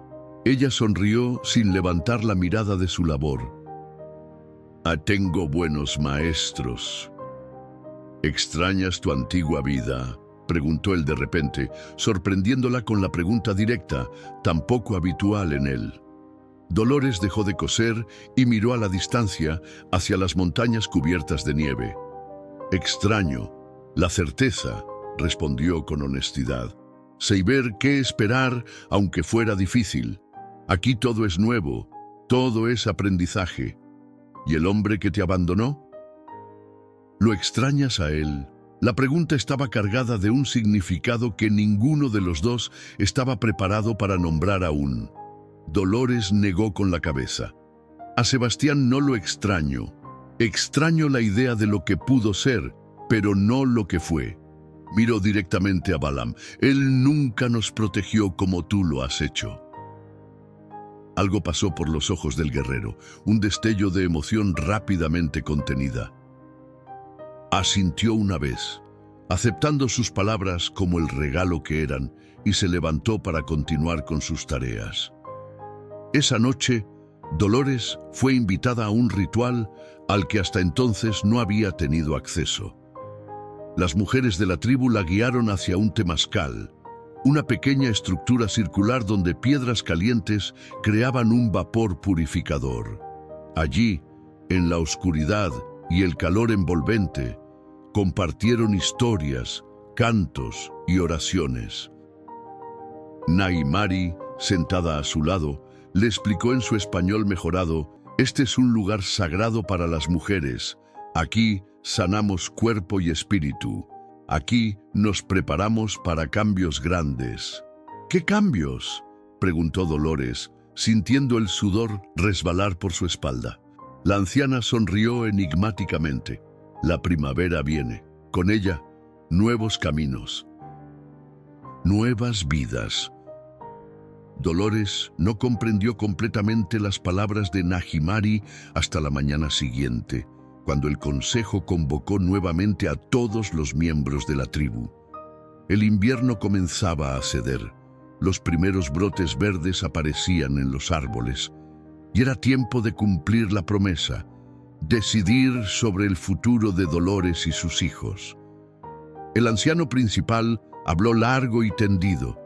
Ella sonrió sin levantar la mirada de su labor. «Tengo buenos maestros». «¿Extrañas tu antigua vida?», preguntó él de repente, sorprendiéndola con la pregunta directa, tan poco habitual en él. Dolores dejó de coser y miró a la distancia hacia las montañas cubiertas de nieve. «Extraño la certeza», respondió con honestidad. «Sé ver qué esperar, aunque fuera difícil. Aquí todo es nuevo, todo es aprendizaje». «¿Y el hombre que te abandonó?». «¿Lo extrañas a él?». La pregunta estaba cargada de un significado que ninguno de los dos estaba preparado para nombrar aún. Dolores negó con la cabeza. «A Sebastián no lo extraño. Extraño la idea de lo que pudo ser, pero no lo que fue». Miró directamente a Balaam. «Él nunca nos protegió como tú lo has hecho». Algo pasó por los ojos del guerrero, un destello de emoción rápidamente contenida. Asintió una vez, aceptando sus palabras como el regalo que eran, y se levantó para continuar con sus tareas. Esa noche, Dolores fue invitada a un ritual al que hasta entonces no había tenido acceso. Las mujeres de la tribu la guiaron hacia un temazcal, una pequeña estructura circular donde piedras calientes creaban un vapor purificador. Allí, en la oscuridad y el calor envolvente, compartieron historias, cantos y oraciones. Naimari, sentada a su lado, le explicó en su español mejorado: «Este es un lugar sagrado para las mujeres. Aquí sanamos cuerpo y espíritu. Aquí nos preparamos para cambios grandes». «¿Qué cambios?», preguntó Dolores, sintiendo el sudor resbalar por su espalda. La anciana sonrió enigmáticamente. «La primavera viene. Con ella, nuevos caminos, nuevas vidas». Dolores no comprendió completamente las palabras de Nahimari hasta la mañana siguiente, cuando el consejo convocó nuevamente a todos los miembros de la tribu. El invierno comenzaba a ceder. Los primeros brotes verdes aparecían en los árboles, y era tiempo de cumplir la promesa: decidir sobre el futuro de Dolores y sus hijos. El anciano principal habló largo y tendido,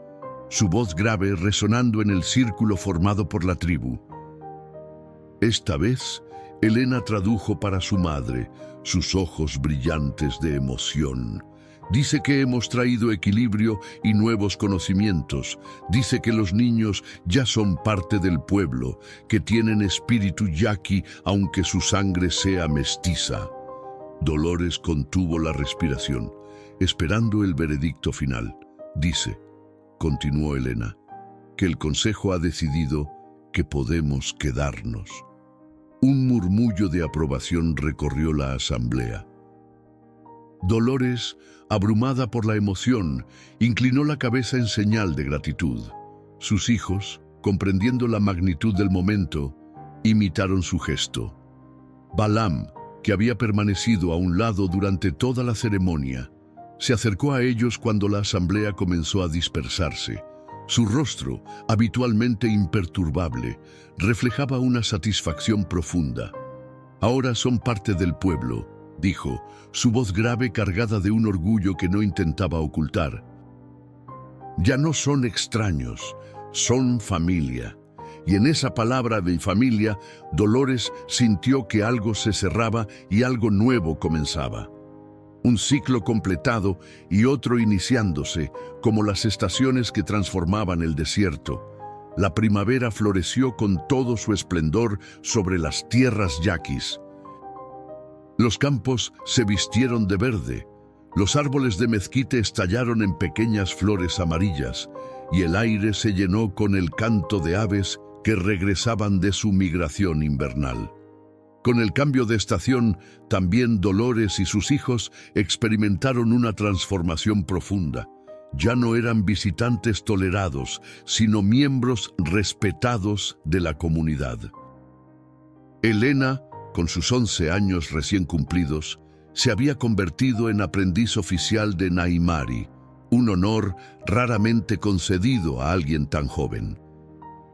su voz grave resonando en el círculo formado por la tribu. Esta vez, Helena tradujo para su madre, sus ojos brillantes de emoción. «Dice que hemos traído equilibrio y nuevos conocimientos. Dice que los niños ya son parte del pueblo, que tienen espíritu yaqui aunque su sangre sea mestiza». Dolores contuvo la respiración, esperando el veredicto final. «Dice», continuó Helena, «que el consejo ha decidido que podemos quedarnos». Un murmullo de aprobación recorrió la asamblea. Dolores, abrumada por la emoción, inclinó la cabeza en señal de gratitud. Sus hijos, comprendiendo la magnitud del momento, imitaron su gesto. Balaam, que había permanecido a un lado durante toda la ceremonia, se acercó a ellos cuando la asamblea comenzó a dispersarse. Su rostro, habitualmente imperturbable, reflejaba una satisfacción profunda. «Ahora son parte del pueblo», dijo, su voz grave cargada de un orgullo que no intentaba ocultar. «Ya no son extraños, son familia». Y en esa palabra de familia, Dolores sintió que algo se cerraba y algo nuevo comenzaba. Un ciclo completado y otro iniciándose, como las estaciones que transformaban el desierto. La primavera floreció con todo su esplendor sobre las tierras yaquis. Los campos se vistieron de verde, los árboles de mezquite estallaron en pequeñas flores amarillas, y el aire se llenó con el canto de aves que regresaban de su migración invernal. Con el cambio de estación, también Dolores y sus hijos experimentaron una transformación profunda. ya no eran visitantes tolerados, sino miembros respetados de la comunidad. Elena, con sus 11 años recién cumplidos, se había convertido en aprendiz oficial de Naimari, un honor raramente concedido a alguien tan joven.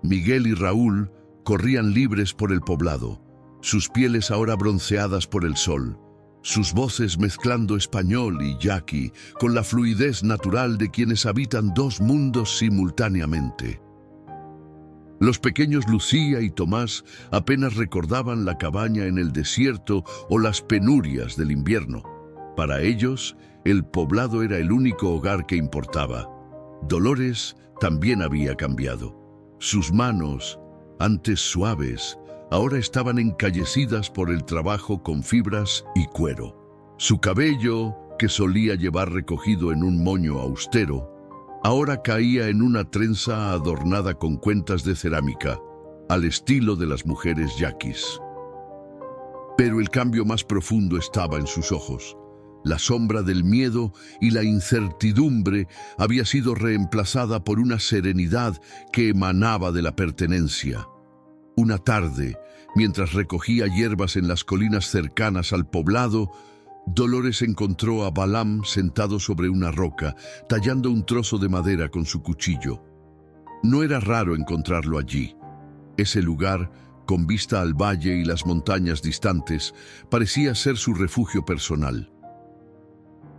Miguel y Raúl corrían libres por el poblado, sus pieles ahora bronceadas por el sol, sus voces mezclando español y yaqui con la fluidez natural de quienes habitan dos mundos simultáneamente. Los pequeños Lucía y Tomás apenas recordaban la cabaña en el desierto o las penurias del invierno. Para ellos, el poblado era el único hogar que importaba. Dolores también había cambiado. Sus manos, antes suaves, ahora estaban encallecidas por el trabajo con fibras y cuero. Su cabello, que solía llevar recogido en un moño austero, ahora caía en una trenza adornada con cuentas de cerámica, al estilo de las mujeres yaquis. Pero el cambio más profundo estaba en sus ojos. La sombra del miedo y la incertidumbre había sido reemplazada por una serenidad que emanaba de la pertenencia. Una tarde, mientras recogía hierbas en las colinas cercanas al poblado, Dolores encontró a Balam sentado sobre una roca, tallando un trozo de madera con su cuchillo. No era raro encontrarlo allí. Ese lugar, con vista al valle y las montañas distantes, parecía ser su refugio personal.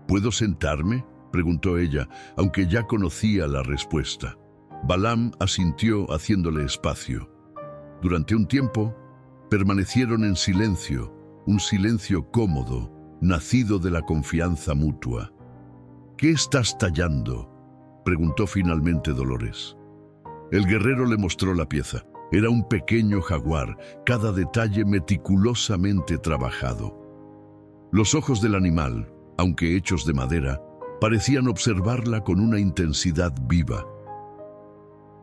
¿Puedo sentarme?, preguntó ella, aunque ya conocía la respuesta. Balam asintió haciéndole espacio. Durante un tiempo, permanecieron en silencio, un silencio cómodo, nacido de la confianza mutua. «¿Qué estás tallando?», preguntó finalmente Dolores. El guerrero le mostró la pieza. Era un pequeño jaguar, cada detalle meticulosamente trabajado. Los ojos del animal, aunque hechos de madera, parecían observarla con una intensidad viva.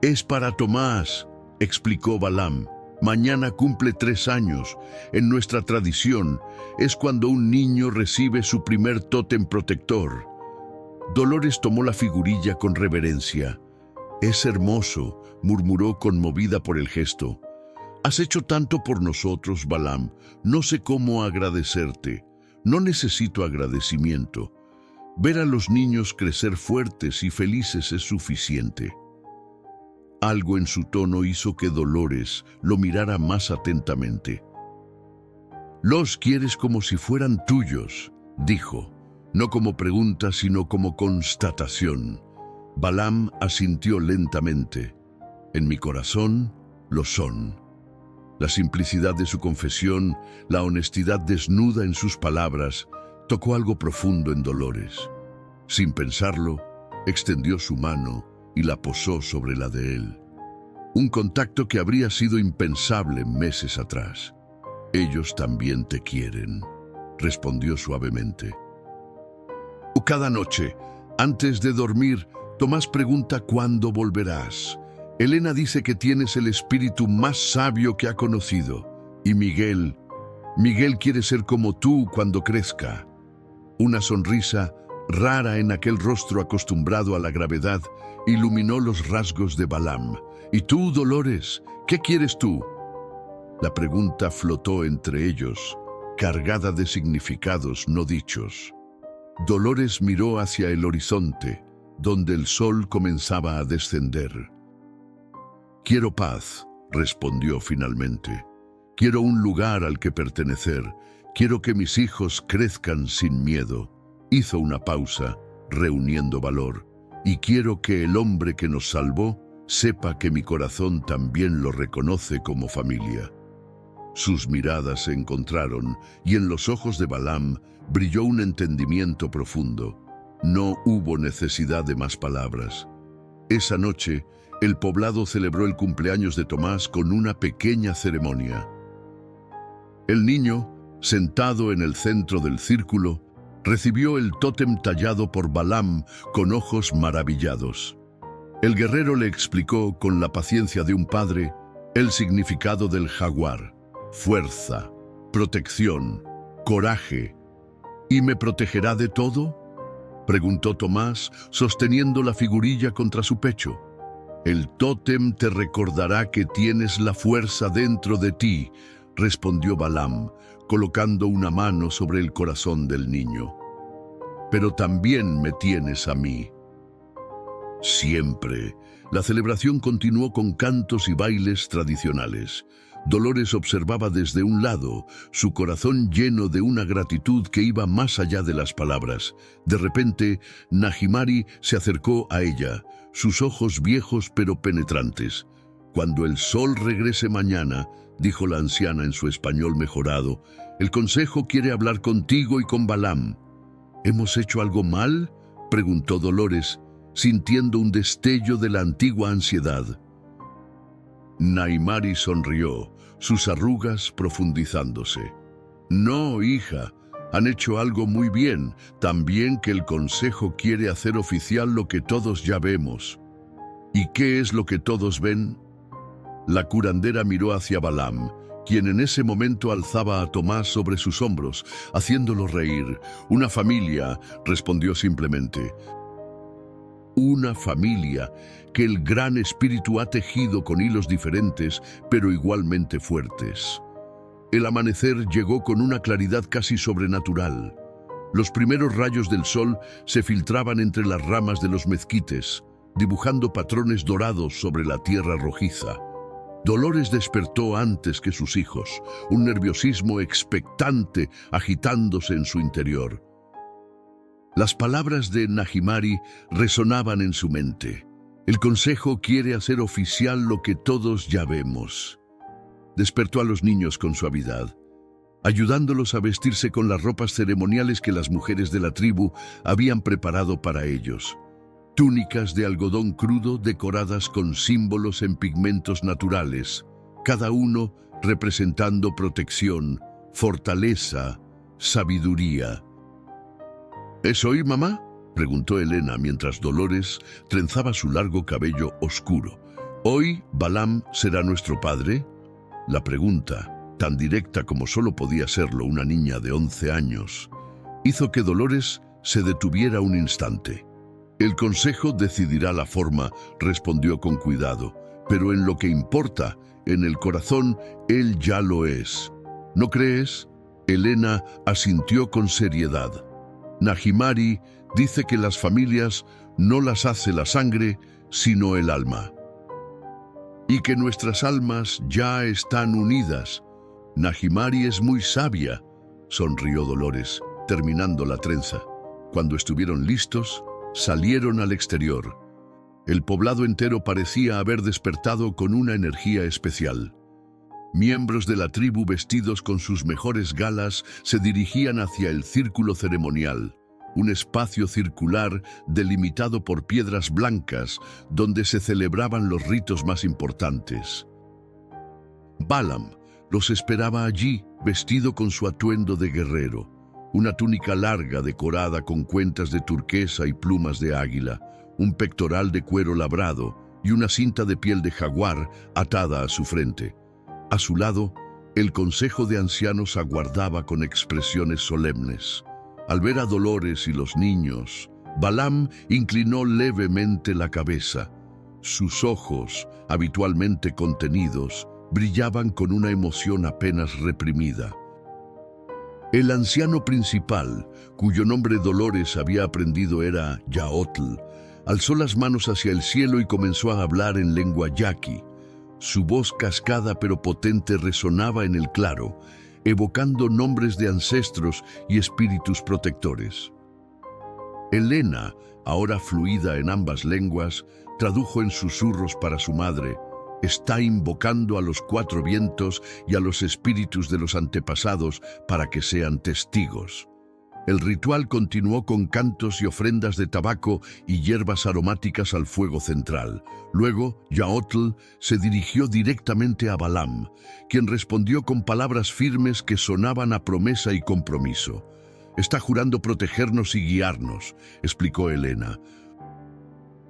«Es para Tomás», explicó Balam. «Mañana cumple 3 años. En nuestra tradición, es cuando un niño recibe su primer tótem protector». Dolores tomó la figurilla con reverencia. «Es hermoso», murmuró conmovida por el gesto. «Has hecho tanto por nosotros, Balam. No sé cómo agradecerte. No necesito agradecimiento. Ver a los niños crecer fuertes y felices es suficiente». Algo en su tono hizo que Dolores lo mirara más atentamente. «Los quieres como si fueran tuyos», dijo, no como pregunta, sino como constatación. Balam asintió lentamente. «En mi corazón lo son». La simplicidad de su confesión, la honestidad desnuda en sus palabras, tocó algo profundo en Dolores. Sin pensarlo, extendió su mano y la posó sobre la de él. Un contacto que habría sido impensable meses atrás. «Ellos también te quieren», respondió suavemente. Cada noche, antes de dormir, Tomás pregunta cuándo volverás. Elena dice que tienes el espíritu más sabio que ha conocido. Y Miguel quiere ser como tú cuando crezca. Una sonrisa rara en aquel rostro acostumbrado a la gravedad iluminó los rasgos de Balam. «¿Y tú, Dolores? ¿Qué quieres tú?». La pregunta flotó entre ellos, cargada de significados no dichos. Dolores miró hacia el horizonte, donde el sol comenzaba a descender. «Quiero paz», respondió finalmente. «Quiero un lugar al que pertenecer. Quiero que mis hijos crezcan sin miedo». Hizo una pausa, reuniendo valor. «Y quiero que el hombre que nos salvó sepa que mi corazón también lo reconoce como familia». Sus miradas se encontraron y en los ojos de Balam brilló un entendimiento profundo. No hubo necesidad de más palabras. Esa noche, el poblado celebró el cumpleaños de Tomás con una pequeña ceremonia. El niño, sentado en el centro del círculo, recibió el tótem tallado por Balam con ojos maravillados. El guerrero le explicó, con la paciencia de un padre, el significado del jaguar: fuerza, protección, coraje. «¿Y me protegerá de todo?», preguntó Tomás, sosteniendo la figurilla contra su pecho. El tótem te recordará que tienes la fuerza dentro de ti, respondió Balaam, colocando una mano sobre el corazón del niño. Pero también me tienes a mí. Siempre. La celebración continuó con cantos y bailes tradicionales. Dolores observaba desde un lado, su corazón lleno de una gratitud que iba más allá de las palabras. De repente, Nahimari se acercó a ella, sus ojos viejos pero penetrantes. «Cuando el sol regrese mañana», dijo la anciana en su español mejorado, «el consejo quiere hablar contigo y con Balaam». «¿Hemos hecho algo mal?», preguntó Dolores, sintiendo un destello de la antigua ansiedad. Nahimari sonrió, sus arrugas profundizándose. «No, hija, han hecho algo muy bien, también que el consejo quiere hacer oficial lo que todos ya vemos». «¿Y qué es lo que todos ven?». La curandera miró hacia Balaam, quien en ese momento alzaba a Tomás sobre sus hombros, haciéndolo reír. «Una familia», respondió simplemente. «Una familia que el Gran Espíritu ha tejido con hilos diferentes, pero igualmente fuertes». El amanecer llegó con una claridad casi sobrenatural. Los primeros rayos del sol se filtraban entre las ramas de los mezquites, dibujando patrones dorados sobre la tierra rojiza. Dolores despertó antes que sus hijos, un nerviosismo expectante agitándose en su interior. Las palabras de Nahimari resonaban en su mente. El consejo quiere hacer oficial lo que todos ya vemos. Despertó a los niños con suavidad, ayudándolos a vestirse con las ropas ceremoniales que las mujeres de la tribu habían preparado para ellos. Túnicas de algodón crudo decoradas con símbolos en pigmentos naturales, cada uno representando protección, fortaleza, sabiduría. «¿Es hoy, mamá?», preguntó Elena mientras Dolores trenzaba su largo cabello oscuro. «¿Hoy Balaam será nuestro padre?». La pregunta, tan directa como solo podía serlo una niña de 11 años, hizo que Dolores se detuviera un instante. «El consejo decidirá la forma», respondió con cuidado, «pero en lo que importa, en el corazón, él ya lo es». «¿No crees?». Elena asintió con seriedad. Nahimari dice que las familias no las hace la sangre, sino el alma. «Y que nuestras almas ya están unidas». «Nahimari es muy sabia», sonrió Dolores, terminando la trenza. Cuando estuvieron listos, salieron al exterior. El poblado entero parecía haber despertado con una energía especial. Miembros de la tribu vestidos con sus mejores galas se dirigían hacia el círculo ceremonial, un espacio circular delimitado por piedras blancas donde se celebraban los ritos más importantes. Balaam los esperaba allí, vestido con su atuendo de guerrero, una túnica larga decorada con cuentas de turquesa y plumas de águila, un pectoral de cuero labrado y una cinta de piel de jaguar atada a su frente. A su lado, el consejo de ancianos aguardaba con expresiones solemnes. Al ver a Dolores y los niños, Balaam inclinó levemente la cabeza. Sus ojos, habitualmente contenidos, brillaban con una emoción apenas reprimida. El anciano principal, cuyo nombre Dolores había aprendido era Yaotl, alzó las manos hacia el cielo y comenzó a hablar en lengua yaqui. Su voz cascada pero potente resonaba en el claro, evocando nombres de ancestros y espíritus protectores. Elena, ahora fluida en ambas lenguas, tradujo en susurros para su madre: «Está invocando a los 4 vientos y a los espíritus de los antepasados para que sean testigos». El ritual continuó con cantos y ofrendas de tabaco y hierbas aromáticas al fuego central. Luego, Yaotl se dirigió directamente a Balaam, quien respondió con palabras firmes que sonaban a promesa y compromiso. «Está jurando protegernos y guiarnos», explicó Elena.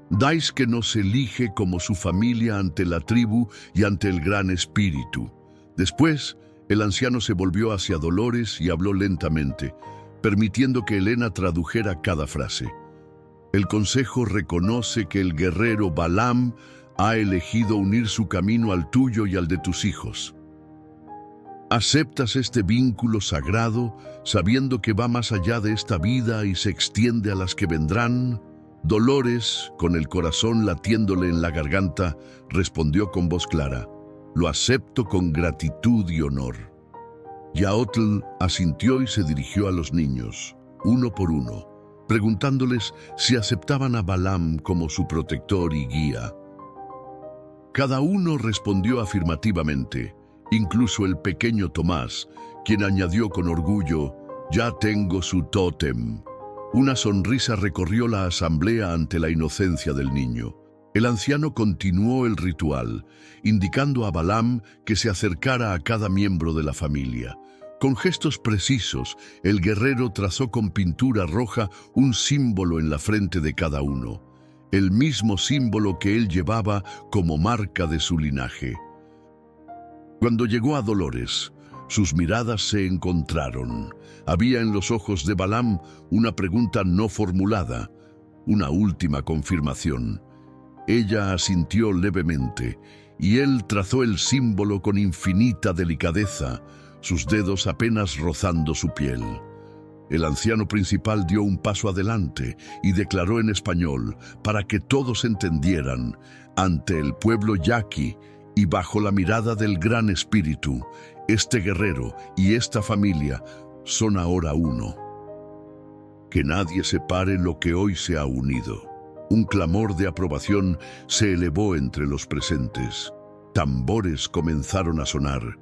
«Dais que nos elige como su familia ante la tribu y ante el Gran Espíritu». Después, el anciano se volvió hacia Dolores y habló lentamente, permitiendo que Elena tradujera cada frase. El consejo reconoce que el guerrero Balaam ha elegido unir su camino al tuyo y al de tus hijos. ¿Aceptas este vínculo sagrado, sabiendo que va más allá de esta vida y se extiende a las que vendrán? Dolores, con el corazón latiéndole en la garganta, respondió con voz clara: lo acepto con gratitud y honor. Yaotl asintió y se dirigió a los niños, uno por uno, preguntándoles si aceptaban a Balaam como su protector y guía. Cada uno respondió afirmativamente, incluso el pequeño Tomás, quien añadió con orgullo: ya tengo su tótem. Una sonrisa recorrió la asamblea ante la inocencia del niño. El anciano continuó el ritual, indicando a Balaam que se acercara a cada miembro de la familia. Con gestos precisos, el guerrero trazó con pintura roja un símbolo en la frente de cada uno, el mismo símbolo que él llevaba como marca de su linaje. Cuando llegó a Dolores, sus miradas se encontraron. Había en los ojos de Balaam una pregunta no formulada, una última confirmación. Ella asintió levemente, y él trazó el símbolo con infinita delicadeza, sus dedos apenas rozando su piel. El anciano principal dio un paso adelante y declaró en español, para que todos entendieran, ante el pueblo yaqui y bajo la mirada del Gran Espíritu: este guerrero y esta familia son ahora uno. Que nadie separe lo que hoy se ha unido. Un clamor de aprobación se elevó entre los presentes. Tambores comenzaron a sonar,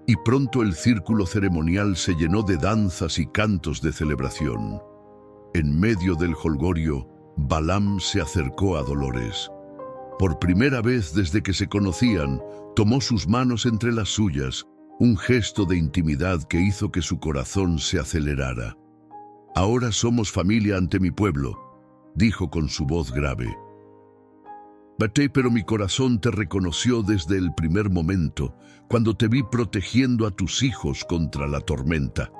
y pronto el círculo ceremonial se llenó de danzas y cantos de celebración. En medio del jolgorio, Balaam se acercó a Dolores. Por primera vez desde que se conocían, tomó sus manos entre las suyas, un gesto de intimidad que hizo que su corazón se acelerara. «Ahora somos familia ante mi pueblo», dijo con su voz grave. «Pero mi corazón te reconoció desde el primer momento, cuando te vi protegiendo a tus hijos contra la tormenta.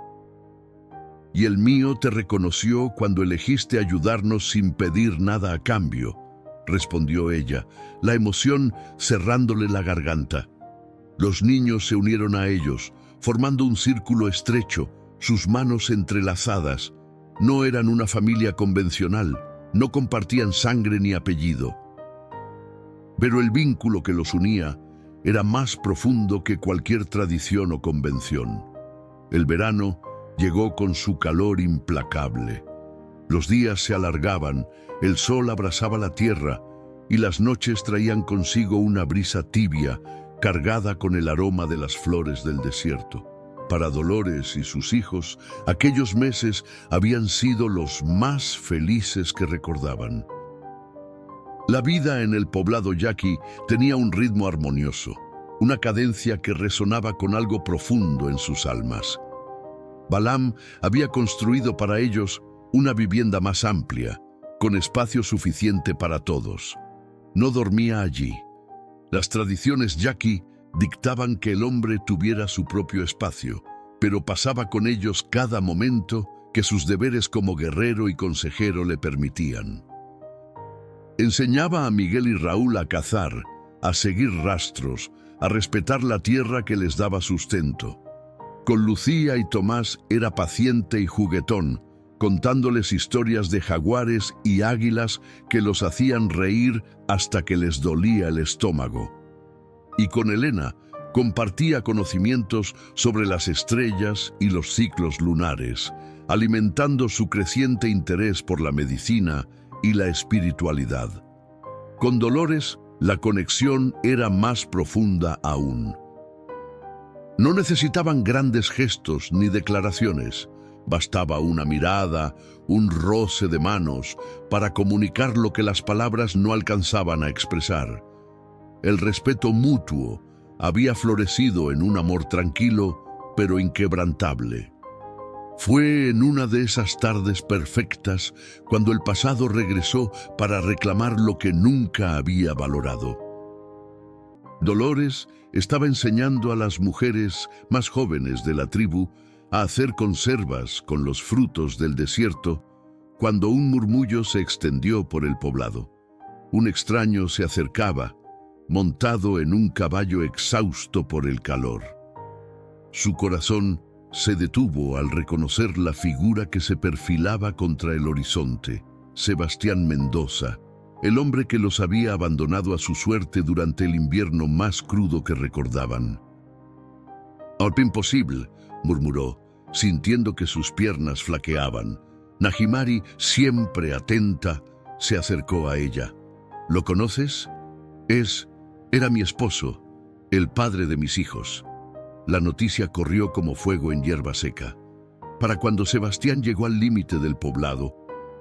Y el mío te reconoció cuando elegiste ayudarnos sin pedir nada a cambio», respondió ella, la emoción cerrándole la garganta. Los niños se unieron a ellos, formando un círculo estrecho, sus manos entrelazadas. No eran una familia convencional, no compartían sangre ni apellido. Pero el vínculo que los unía era más profundo que cualquier tradición o convención. El verano llegó con su calor implacable. Los días se alargaban, el sol abrasaba la tierra y las noches traían consigo una brisa tibia, cargada con el aroma de las flores del desierto. Para Dolores y sus hijos, aquellos meses habían sido los más felices que recordaban. La vida en el poblado yaqui tenía un ritmo armonioso, una cadencia que resonaba con algo profundo en sus almas. Balaam había construido para ellos una vivienda más amplia, con espacio suficiente para todos. No dormía allí. Las tradiciones yaqui dictaban que el hombre tuviera su propio espacio, pero pasaba con ellos cada momento que sus deberes como guerrero y consejero le permitían. Enseñaba a Miguel y Raúl a cazar, a seguir rastros, a respetar la tierra que les daba sustento. Con Lucía y Tomás era paciente y juguetón, contándoles historias de jaguares y águilas que los hacían reír hasta que les dolía el estómago. Y con Elena compartía conocimientos sobre las estrellas y los ciclos lunares, alimentando su creciente interés por la medicina y la espiritualidad. Con Dolores, la conexión era más profunda aún. No necesitaban grandes gestos ni declaraciones. Bastaba una mirada, un roce de manos, para comunicar lo que las palabras no alcanzaban a expresar. El respeto mutuo había florecido en un amor tranquilo, pero inquebrantable. Fue en una de esas tardes perfectas cuando el pasado regresó para reclamar lo que nunca había valorado. Dolores estaba enseñando a las mujeres más jóvenes de la tribu a hacer conservas con los frutos del desierto cuando un murmullo se extendió por el poblado. Un extraño se acercaba, montado en un caballo exhausto por el calor. Su corazón se detuvo al reconocer la figura que se perfilaba contra el horizonte: Sebastián Mendoza, el hombre que los había abandonado a su suerte durante el invierno más crudo que recordaban. «Imposible», murmuró, sintiendo que sus piernas flaqueaban. Najimari, siempre atenta, se acercó a ella. «¿Lo conoces? Era mi esposo, el padre de mis hijos». La noticia corrió como fuego en hierba seca. Para cuando Sebastián llegó al límite del poblado,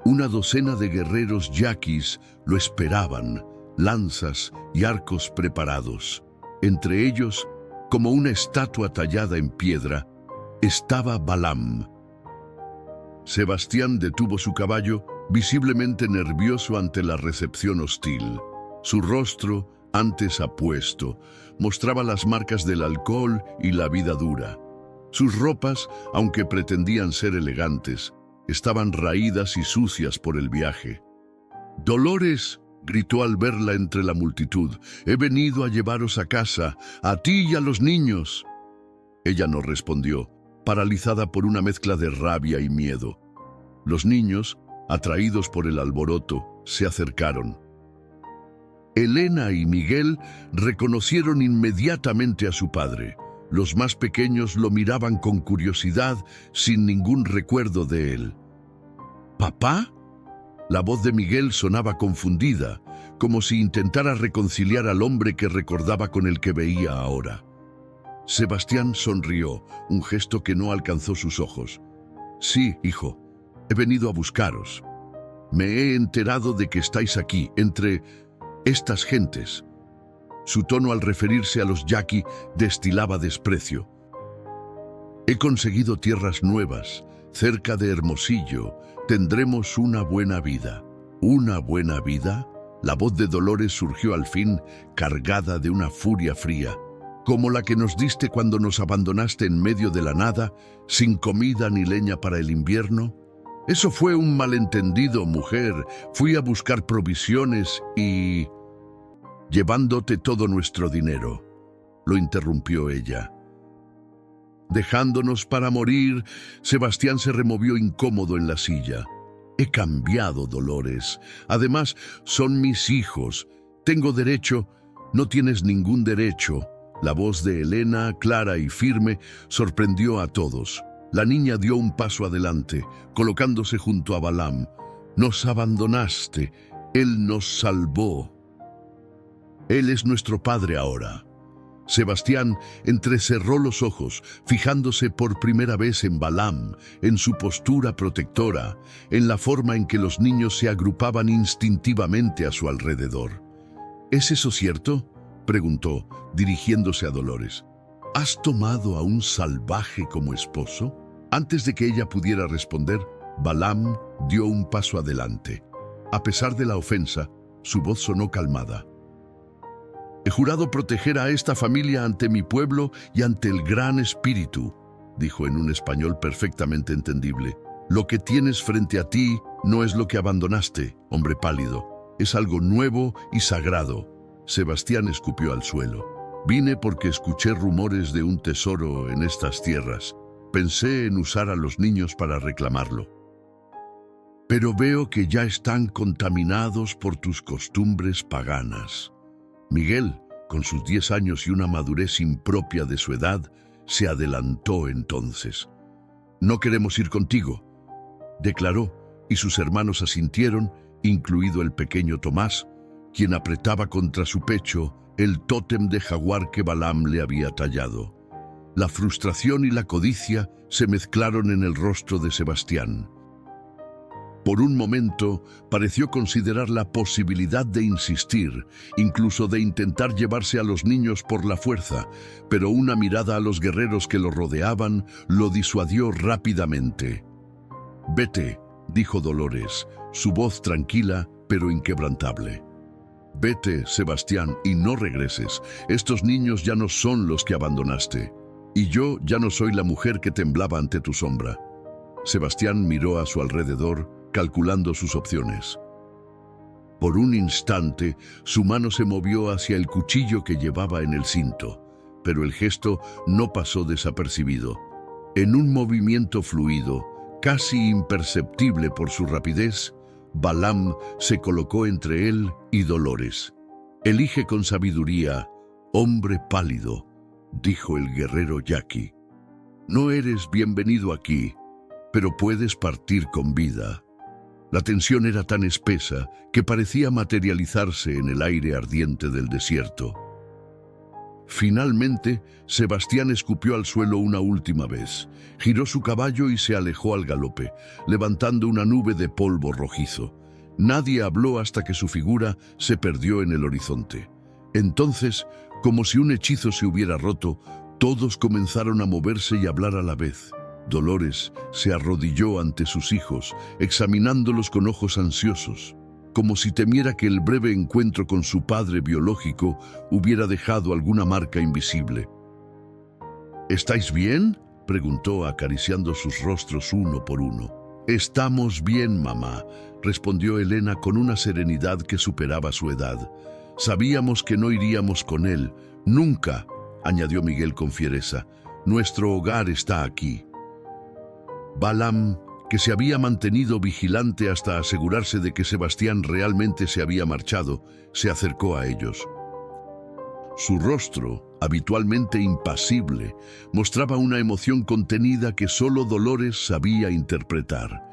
una docena de guerreros yaquis lo esperaban, lanzas y arcos preparados. Entre ellos, como una estatua tallada en piedra, estaba Balam. Sebastián detuvo su caballo, visiblemente nervioso ante la recepción hostil. Su rostro, antes apuesto, mostraba las marcas del alcohol y la vida dura. Sus ropas, aunque pretendían ser elegantes, estaban raídas y sucias por el viaje. «Dolores», gritó al verla entre la multitud, «he venido a llevaros a casa, a ti y a los niños». Ella no respondió, paralizada por una mezcla de rabia y miedo. Los niños, atraídos por el alboroto, se acercaron. Elena y Miguel reconocieron inmediatamente a su padre. Los más pequeños lo miraban con curiosidad, sin ningún recuerdo de él. «¿Papá?». La voz de Miguel sonaba confundida, como si intentara reconciliar al hombre que recordaba con el que veía ahora. Sebastián sonrió, un gesto que no alcanzó sus ojos. «Sí, hijo, he venido a buscaros. Me he enterado de que estáis aquí, entre estas gentes». Su tono al referirse a los yaqui destilaba desprecio. «He conseguido tierras nuevas, cerca de Hermosillo. Tendremos una buena vida». «¿Una buena vida?». La voz de Dolores surgió al fin, cargada de una furia fría. «¿Como la que nos diste cuando nos abandonaste en medio de la nada, sin comida ni leña para el invierno? Eso fue un malentendido, mujer. Fui a buscar provisiones y... llevándote todo nuestro dinero», lo interrumpió ella. Dejándonos para morir, Sebastián se removió incómodo en la silla. «He cambiado, Dolores. Además, son mis hijos. Tengo derecho». «No tienes ningún derecho». La voz de Elena, clara y firme, sorprendió a todos. La niña dio un paso adelante, colocándose junto a Balam. «Nos abandonaste. Él nos salvó. Él es nuestro padre ahora». Sebastián entrecerró los ojos, fijándose por primera vez en Balam, en su postura protectora, en la forma en que los niños se agrupaban instintivamente a su alrededor. «¿Es eso cierto?», preguntó, dirigiéndose a Dolores. «¿Has tomado a un salvaje como esposo?». Antes de que ella pudiera responder, Balam dio un paso adelante. A pesar de la ofensa, su voz sonó calmada. «He jurado proteger a esta familia ante mi pueblo y ante el Gran Espíritu», dijo en un español perfectamente entendible. «Lo que tienes frente a ti no es lo que abandonaste, hombre pálido. Es algo nuevo y sagrado». Sebastián escupió al suelo. «Vine porque escuché rumores de un tesoro en estas tierras. Pensé en usar a los niños para reclamarlo. Pero veo que ya están contaminados por tus costumbres paganas». Miguel, con sus 10 años y una madurez impropia de su edad, se adelantó entonces. «No queremos ir contigo», declaró, y sus hermanos asintieron, incluido el pequeño Tomás, quien apretaba contra su pecho el tótem de jaguar que Balam le había tallado. La frustración y la codicia se mezclaron en el rostro de Sebastián. Por un momento pareció considerar la posibilidad de insistir, incluso de intentar llevarse a los niños por la fuerza, pero una mirada a los guerreros que lo rodeaban lo disuadió rápidamente. «Vete», dijo Dolores, su voz tranquila pero inquebrantable. «Vete, Sebastián, y no regreses. Estos niños ya no son los que abandonaste, y yo ya no soy la mujer que temblaba ante tu sombra». Sebastián miró a su alrededor, calculando sus opciones. Por un instante, su mano se movió hacia el cuchillo que llevaba en el cinto, pero el gesto no pasó desapercibido. En un movimiento fluido, casi imperceptible por su rapidez, Balaam se colocó entre él y Dolores. «Elige con sabiduría, hombre pálido», dijo el guerrero yaqui. «No eres bienvenido aquí, pero puedes partir con vida». La tensión era tan espesa que parecía materializarse en el aire ardiente del desierto. Finalmente, Sebastián escupió al suelo una última vez, giró su caballo y se alejó al galope, levantando una nube de polvo rojizo. Nadie habló hasta que su figura se perdió en el horizonte. Entonces, como si un hechizo se hubiera roto, todos comenzaron a moverse y hablar a la vez. Dolores se arrodilló ante sus hijos, examinándolos con ojos ansiosos, como si temiera que el breve encuentro con su padre biológico hubiera dejado alguna marca invisible. «¿Estáis bien?», preguntó acariciando sus rostros uno por uno. «Estamos bien, mamá», respondió Helena con una serenidad que superaba su edad. «Sabíamos que no iríamos con él. Nunca», añadió Miguel con fiereza. «Nuestro hogar está aquí». Balaam, que se había mantenido vigilante hasta asegurarse de que Sebastián realmente se había marchado, se acercó a ellos. Su rostro, habitualmente impasible, mostraba una emoción contenida que solo Dolores sabía interpretar.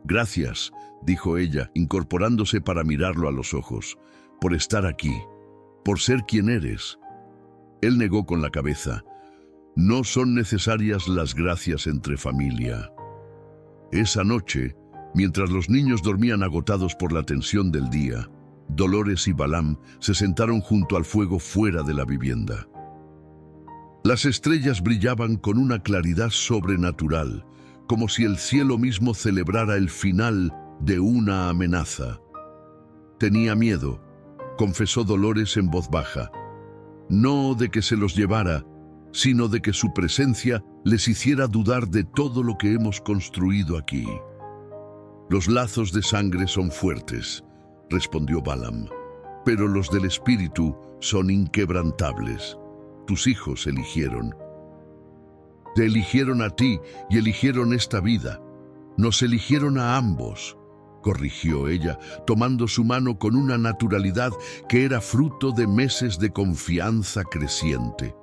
«Gracias», dijo ella, incorporándose para mirarlo a los ojos, «por estar aquí, por ser quien eres». Él negó con la cabeza. «No son necesarias las gracias entre familia». Esa noche, mientras los niños dormían agotados por la tensión del día, Dolores y Balaam se sentaron junto al fuego fuera de la vivienda. Las estrellas brillaban con una claridad sobrenatural, como si el cielo mismo celebrara el final de una amenaza. «Tenía miedo», confesó Dolores en voz baja, «no de que se los llevara, sino de que su presencia les hiciera dudar de todo lo que hemos construido aquí». «Los lazos de sangre son fuertes», respondió Balaam, «pero los del espíritu son inquebrantables. Tus hijos eligieron. Te eligieron a ti y eligieron esta vida. Nos eligieron a ambos», corrigió ella, tomando su mano con una naturalidad que era fruto de meses de confianza creciente.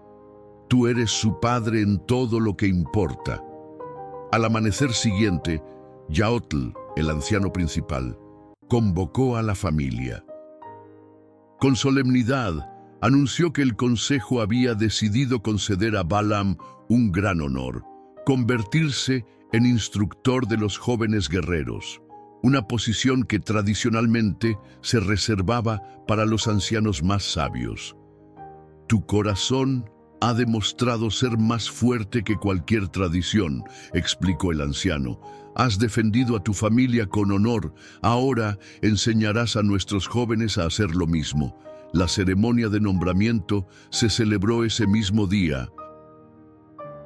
«Tú eres su padre en todo lo que importa». Al amanecer siguiente, Yaotl, el anciano principal, convocó a la familia. Con solemnidad, anunció que el consejo había decidido conceder a Balaam un gran honor: convertirse en instructor de los jóvenes guerreros, una posición que tradicionalmente se reservaba para los ancianos más sabios. «Tu corazón ha demostrado ser más fuerte que cualquier tradición», explicó el anciano. «Has defendido a tu familia con honor. Ahora enseñarás a nuestros jóvenes a hacer lo mismo». La ceremonia de nombramiento se celebró ese mismo día.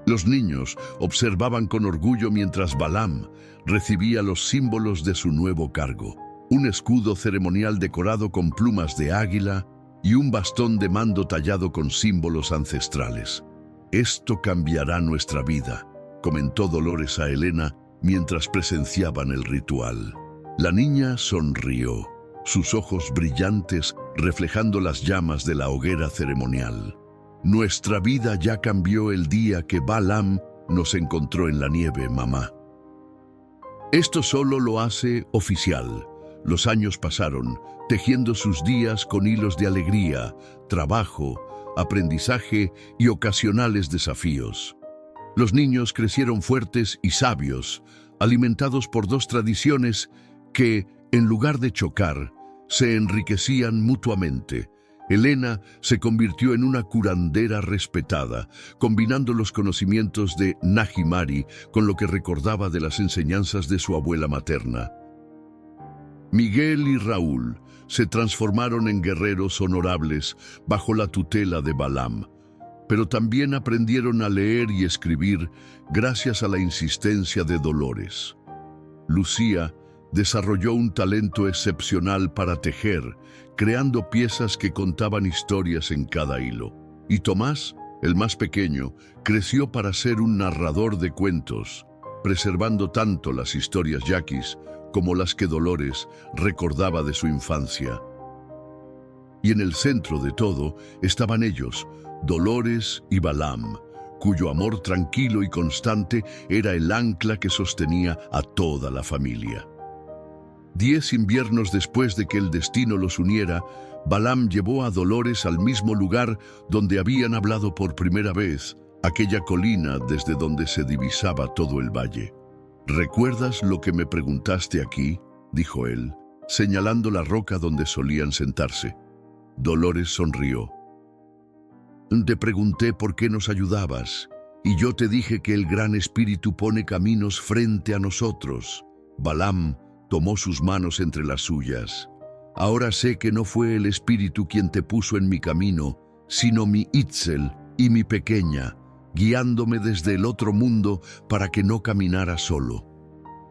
Los niños observaban con orgullo mientras Balaam recibía los símbolos de su nuevo cargo: un escudo ceremonial decorado con plumas de águila y un bastón de mando tallado con símbolos ancestrales. «Esto cambiará nuestra vida», comentó Dolores a Helena mientras presenciaban el ritual. La niña sonrió, sus ojos brillantes reflejando las llamas de la hoguera ceremonial. «Nuestra vida ya cambió el día que Balaam nos encontró en la nieve, mamá». Esto solo lo hace oficial. Los años pasaron, tejiendo sus días con hilos de alegría, trabajo, aprendizaje y ocasionales desafíos. Los niños crecieron fuertes y sabios, alimentados por dos tradiciones que, en lugar de chocar, se enriquecían mutuamente. Helena se convirtió en una curandera respetada, combinando los conocimientos de Najimari con lo que recordaba de las enseñanzas de su abuela materna. Miguel y Raúl se transformaron en guerreros honorables bajo la tutela de Balaam, pero también aprendieron a leer y escribir gracias a la insistencia de Dolores. Lucía, desarrolló un talento excepcional para tejer, creando piezas que contaban historias en cada hilo. Y Tomás, el más pequeño, creció para ser un narrador de cuentos, preservando tanto las historias yaquis como las que Dolores recordaba de su infancia. Y en el centro de todo estaban ellos, Dolores y Balam, cuyo amor tranquilo y constante era el ancla que sostenía a toda la familia. 10 inviernos después de que el destino los uniera, Balam llevó a Dolores al mismo lugar donde habían hablado por primera vez, aquella colina desde donde se divisaba todo el valle. ¿Recuerdas lo que me preguntaste aquí?, dijo él, señalando la roca donde solían sentarse. Dolores sonrió. Te pregunté por qué nos ayudabas, y yo te dije que el Gran Espíritu pone caminos frente a nosotros. Balam tomó sus manos entre las suyas. Ahora sé que no fue el Espíritu quien te puso en mi camino, sino mi Itzel y mi pequeña, guiándome desde el otro mundo para que no caminara solo.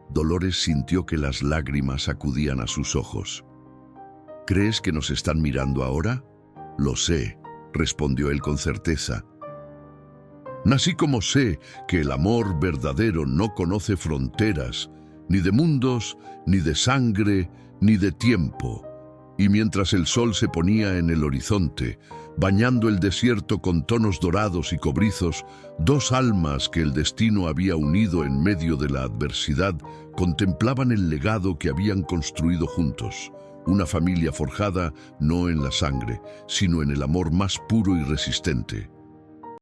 Dolores sintió que las lágrimas acudían a sus ojos. ¿Crees que nos están mirando ahora? Lo sé, respondió él con certeza. Así como sé que el amor verdadero no conoce fronteras, ni de mundos, ni de sangre, ni de tiempo. Y mientras el sol se ponía en el horizonte, bañando el desierto con tonos dorados y cobrizos, 2 almas que el destino había unido en medio de la adversidad contemplaban el legado que habían construido juntos. Una familia forjada no en la sangre, sino en el amor más puro y resistente.